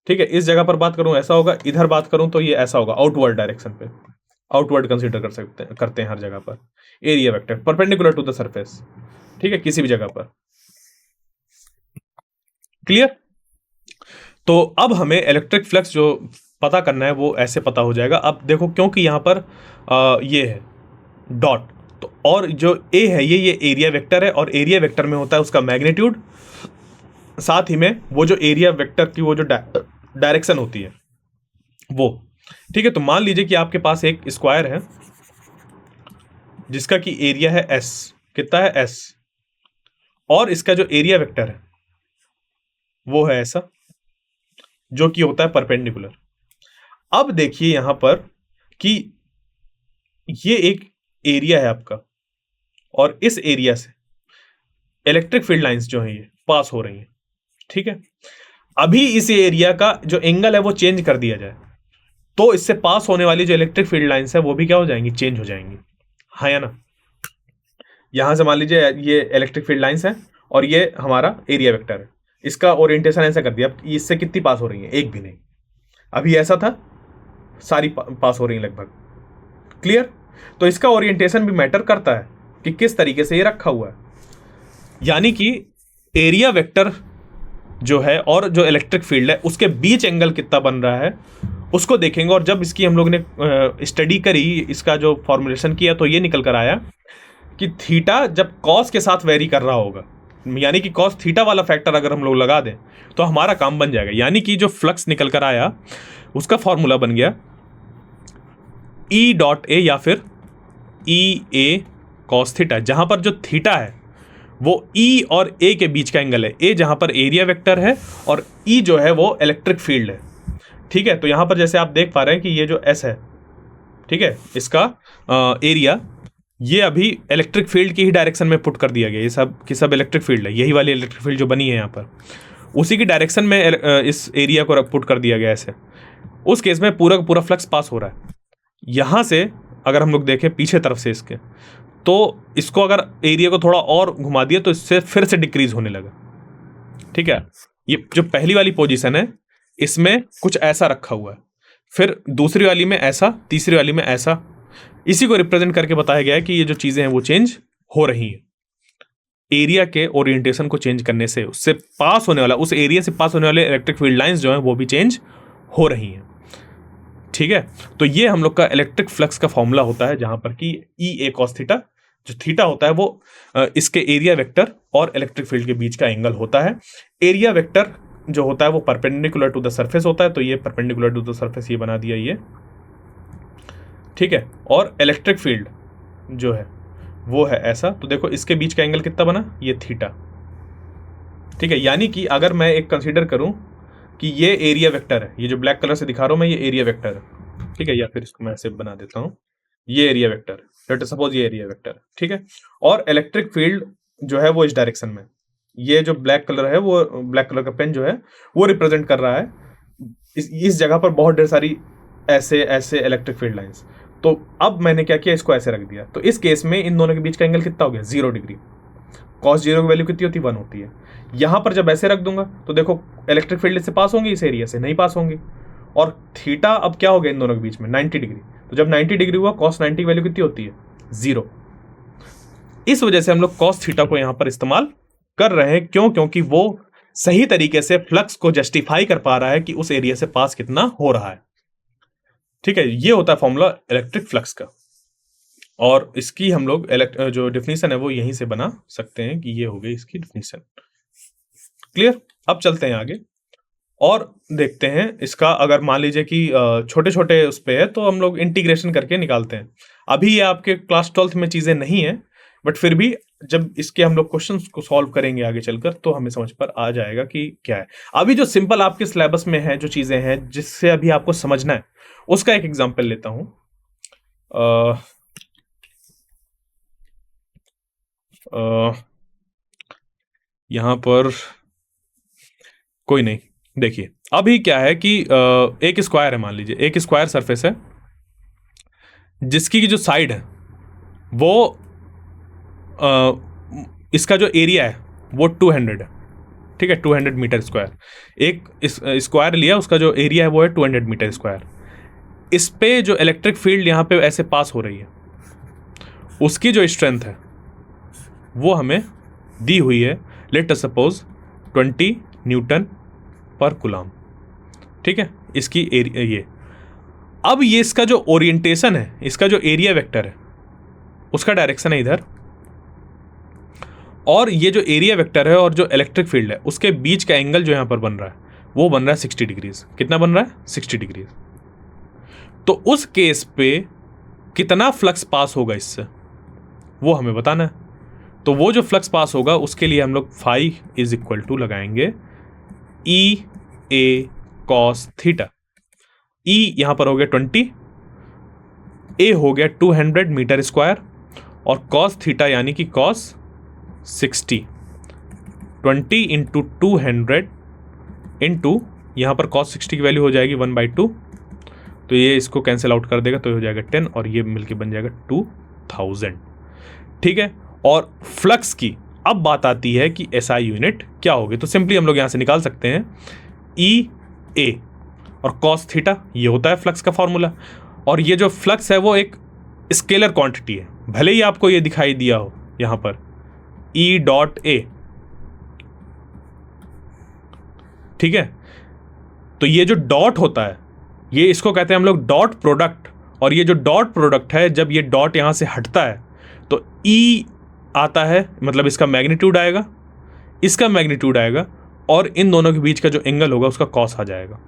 ठीक है, इस जगह पर बात करूं ऐसा होगा, इधर बात करूं तो ये ऐसा होगा, आउटवर्ड डायरेक्शन पे। आउटवर्ड कंसीडर कर सकते हैं, करते हैं हर जगह पर area vector perpendicular to the surface. ठीक है, किसी भी जगह पर। क्लियर? तो अब हमें इलेक्ट्रिक फ्लक्स जो पता करना है वो ऐसे पता हो जाएगा। अब देखो, क्योंकि यहां पर ये है डॉट, तो और जो ए है ये एरिया वेक्टर है, और एरिया वेक्टर में होता है उसका मैग्नीट्यूड, साथ ही में वो जो एरिया वेक्टर की वो जो डायरेक्शन होती है वो। ठीक है, तो मान लीजिए कि आपके पास एक स्क्वायर है जिसका कि एरिया है एस, कितना है एस, और इसका जो एरिया वेक्टर है वो है ऐसा, जो कि होता है परपेंडिकुलर। अब देखिए यहां पर कि ये एक एरिया है आपका, और इस एरिया से इलेक्ट्रिक फील्ड लाइंस जो है ये पास हो रही हैं। ठीक है, अभी इस एरिया का जो एंगल है वो चेंज कर दिया जाए तो इससे पास होने वाली जो इलेक्ट्रिक फील्ड लाइंस है वो भी क्या हो जाएंगी, चेंज हो जाएंगी, हाँ या ना। यहां से मान लीजिए ये इलेक्ट्रिक फील्ड लाइंस है और ये हमारा एरिया वेक्टर है, इसका ओरिएंटेशन ऐसा कर दिया, अब इससे कितनी पास हो रही है, एक भी नहीं। अभी ऐसा था, सारी पास हो रही है लगभग, क्लियर। तो इसका ओरिएंटेशन भी मैटर करता है कि किस तरीके से ये रखा हुआ है, यानी कि एरिया वेक्टर जो है और जो इलेक्ट्रिक फील्ड है उसके बीच एंगल कितना बन रहा है उसको देखेंगे। और जब इसकी हम लोग ने स्टडी करी, इसका जो फॉर्मुलेशन किया, तो ये निकल कर आया कि थीटा जब कॉस के साथ वेरी कर रहा होगा, यानी कि कॉस थीटा वाला फैक्टर अगर हम लोग लगा दें तो हमारा काम बन जाएगा। यानी कि जो फ्लक्स निकल कर आया उसका फॉर्मूला बन गया ई डॉट ए या फिर ई ए कॉस थीटा, जहां पर जो थीटा है वो ई और ए के बीच का एंगल है, ए जहां पर एरिया वेक्टर है और ई जो है वो इलेक्ट्रिक फील्ड है। ठीक है, तो यहां पर जैसे आप देख पा रहे हैं कि ये जो एस है, ठीक है, इसका एरिया ये अभी इलेक्ट्रिक फील्ड की ही डायरेक्शन में पुट कर दिया गया, ये सब की सब इलेक्ट्रिक फील्ड है, यही वाली इलेक्ट्रिक फील्ड जो बनी है यहाँ पर उसी की डायरेक्शन में इस एरिया को पुट कर दिया गया ऐसे। उस केस में पूरा का पूरा फ्लक्स पास हो रहा है। यहाँ से अगर हम लोग देखें पीछे तरफ से इसके, तो इसको अगर एरिया को थोड़ा और घुमा दिया तो इससे फिर से डिक्रीज होने लगा। ठीक है, ये जो पहली वाली पोजीशन है इसमें कुछ ऐसा रखा हुआ है, फिर दूसरी वाली में ऐसा, तीसरी वाली में ऐसा, इसी को रिप्रेजेंट करके बताया गया है कि ये जो चीजें हैं वो चेंज हो रही हैं। एरिया के ओरिएंटेशन को चेंज करने से उससे पास होने वाला, उस एरिया से पास होने वाले इलेक्ट्रिक फील्ड लाइंस जो हैं वो भी चेंज हो रही हैं। ठीक है, तो ये हम लोग का इलेक्ट्रिक फ्लक्स का फॉर्मूला होता है, जहां पर कि ई ए कॉस थीटा, जो थीटा होता है वो इसके एरिया वेक्टर और इलेक्ट्रिक फील्ड के बीच का एंगल होता है। एरिया वेक्टर जो होता है वो परपेंडिकुलर टू द सरफेस होता है, तो ये परपेंडिकुलर टू द सरफेस ये बना दिया ये, ठीक है। और इलेक्ट्रिक फील्ड जो है वो है ऐसा, तो देखो इसके बीच का एंगल कितना बना, ये थीटा। ठीक है, यानी कि अगर मैं एक कंसीडर करूं कि ये एरिया वेक्टर है, ये जो ब्लैक कलर से दिखा रहा हूं मैं, ये एरिया वेक्टर है, ठीक है, या फिर इसको मैं ऐसे बना देता हूं, ये एरिया वेक्टर है, लेट सपोज ये एरिया वेक्टर है, ठीक है। और इलेक्ट्रिक फील्ड जो है वो इस डायरेक्शन में, ये जो ब्लैक कलर है वो ब्लैक कलर का पेन जो है वो रिप्रेजेंट कर रहा है इस जगह पर बहुत ढेर सारी ऐसे ऐसे इलेक्ट्रिक फील्ड लाइंस। तो अब मैंने क्या किया, इसको ऐसे रख दिया, तो इस केस में इन दोनों के बीच का एंगल कितना हो गया, 0 डिग्री। कॉस 0 की वैल्यू कितनी होती है, 1 होती है। यहां पर जब ऐसे रख दूंगा तो देखो इलेक्ट्रिक फील्ड से पास होंगी, इस एरिया से नहीं पास होंगी, और थीटा अब क्या हो गया इन दोनों के बीच में, 90 डिग्री। तो जब 90 डिग्री हुआ, कॉस 90 की वैल्यू कितनी होती है, 0। इस वजह से हम लोग कॉस थीटा को यहां पर इस्तेमाल कर रहे हैं, क्यों, क्योंकि वो सही तरीके से फ्लक्स को जस्टिफाई कर पा रहा है कि उस एरिया से पास कितना हो रहा है। ठीक है, ये होता है फॉर्मूला इलेक्ट्रिक फ्लक्स का, और इसकी हम लोग जो डिफिनीशन है वो यहीं से बना सकते हैं कि ये हो गई इसकी डिफिनीशन। क्लियर। अब चलते हैं आगे और देखते हैं इसका, अगर मान लीजिए कि छोटे छोटे उस पे है तो हम लोग इंटीग्रेशन करके निकालते हैं। अभी ये आपके क्लास 12th में चीजें नहीं है, बट फिर भी जब इसके हम लोग क्वेश्चंस को सॉल्व करेंगे आगे चलकर तो हमें समझ पर आ जाएगा कि क्या है। अभी जो सिंपल आपके सिलेबस में है, जो चीजें हैं जिससे अभी आपको समझना है, उसका एक एग्जांपल लेता हूं। यहां पर कोई नहीं, देखिए अभी क्या है कि एक स्क्वायर है, मान लीजिए एक स्क्वायर सरफेस है जिसकी जो साइड है वो इसका जो एरिया है वो 200 है, ठीक है, 200 मीटर स्क्वायर। एक स्क्वायर लिया, उसका जो एरिया है वो है 200 मीटर स्क्वायर। इस पे जो इलेक्ट्रिक फील्ड यहाँ पे ऐसे पास हो रही है, उसकी जो स्ट्रेंथ है वो हमें दी हुई है, लेट अस सपोज 20 न्यूटन पर कूलम, ठीक है, इसकी एरिया ये। अब ये इसका जो ओरिएंटेशन है, इसका जो एरिया वेक्टर है उसका डायरेक्शन है इधर, और ये जो एरिया वेक्टर है और जो इलेक्ट्रिक फील्ड है उसके बीच का एंगल जो यहां पर बन रहा है वो बन रहा है 60 डिग्रीज। कितना बन रहा है, 60 डिग्रीज। तो उस केस पे कितना फ्लक्स पास होगा इससे वो हमें बताना है। तो वो जो फ्लक्स पास होगा उसके लिए हम लोग फाई इज इक्वल टू लगाएंगे ई ए कॉस थीटा। ई यहां पर हो गया 20, ए हो गया 200 मीटर स्क्वायर, और कॉस थीटा यानी कि कॉस 60, 20 इंटू 200 इनटू यहाँ पर cos 60 की वैल्यू हो जाएगी 1/2, तो ये इसको कैंसिल आउट कर देगा तो हो जाएगा 10 और ये मिलके बन जाएगा 2000। ठीक है, और फ्लक्स की अब बात आती है कि एसआई यूनिट क्या होगी, तो सिंपली हम लोग यहाँ से निकाल सकते हैं ई ए और cos थीटा, ये होता है फ्लक्स का फॉर्मूला। और ये जो फ्लक्स है वो एक स्केलर क्वांटिटी है, भले ही आपको ये दिखाई दिया हो यहाँ पर ई डॉट ए। ठीक है, तो ये जो डॉट होता है ये इसको कहते हैं हम लोग डॉट प्रोडक्ट, और ये जो डॉट प्रोडक्ट है जब ये डॉट यहाँ से हटता है तो ई आता है, मतलब इसका मैग्नीट्यूड आएगा, इसका मैग्नीट्यूड आएगा, और इन दोनों के बीच का जो एंगल होगा उसका कॉस आ जाएगा।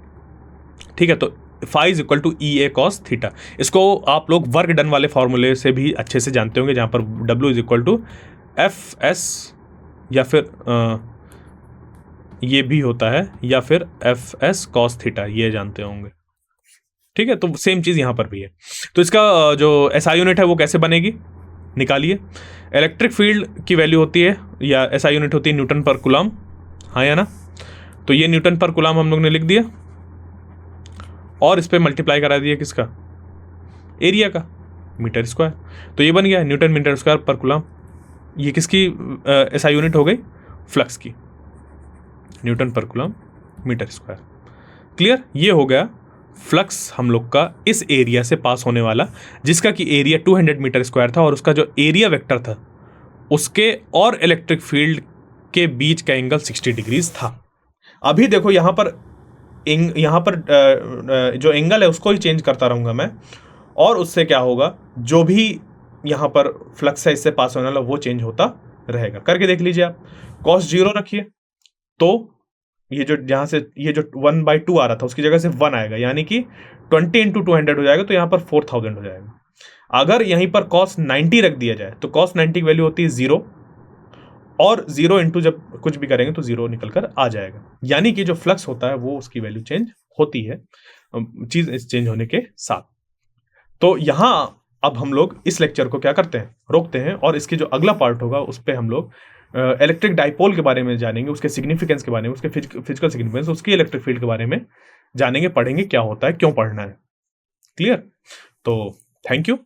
ठीक है, तो phi is equal to E A cos theta. इसको आप लोग वर्क डन वाले फॉर्मूले से भी अच्छे से जानते होंगे, जहाँ पर W is equal to F S या फिर ये भी होता है, या फिर एफ एस कॉस थीटा, ये जानते होंगे। ठीक है, तो सेम चीज़ यहाँ पर भी है। तो इसका जो एसआई यूनिट है वो कैसे बनेगी, निकालिए। इलेक्ट्रिक फील्ड की वैल्यू होती है, या एसआई यूनिट होती है न्यूटन पर कूलम, हाँ या ना। तो ये न्यूटन पर कूलम हम लोग ने लिख दिया, और इस पर मल्टीप्लाई करा दिया किसका, एरिया का, मीटर स्क्वायर। तो ये बन गया न्यूटन मीटर स्क्वायर पर कूलम। ये किसकी एसआई यूनिट हो गई, फ्लक्स की, न्यूटन पर कूलम मीटर स्क्वायर। क्लियर, ये हो गया फ्लक्स हम लोग का इस एरिया से पास होने वाला, जिसका कि एरिया 200 मीटर स्क्वायर था, और उसका जो एरिया वेक्टर था उसके और इलेक्ट्रिक फील्ड के बीच का एंगल 60 डिग्रीज था। अभी देखो यहाँ पर जो एंगल है उसको ही चेंज करता रहूँगा मैं, और उससे क्या होगा, जो भी यहाँ पर फ्लक्स है इससे पास होने वाला वो चेंज होता रहेगा। करके देख लीजिए आप, cos 0 रखिए तो ये जो यहाँ से ये जो 1/2 आ रहा था उसकी जगह से 1 आएगा, यानी कि 20 इंटू 200 हो जाएगा, तो यहाँ पर 4000 हो जाएगा। अगर यहीं पर cos 90 रख दिया जाए तो cos 90 की वैल्यू होती है 0, और 0 इंटू जब कुछ भी करेंगे तो 0 निकल कर आ जाएगा, यानी कि जो फ्लक्स होता है वो उसकी वैल्यू चेंज होती है चीज चेंज होने के साथ। तो यहाँ अब हम लोग इस लेक्चर को क्या करते हैं, रोकते हैं, और इसके जो अगला पार्ट होगा उस पर हम लोग इलेक्ट्रिक डाइपोल के बारे में जानेंगे, उसके सिग्निफिकेंस के बारे में, उसके फिजिकल सिग्निफिकेंस, उसकी इलेक्ट्रिक फील्ड के बारे में जानेंगे, पढ़ेंगे क्या होता है, क्यों पढ़ना है। क्लियर, तो थैंक यू।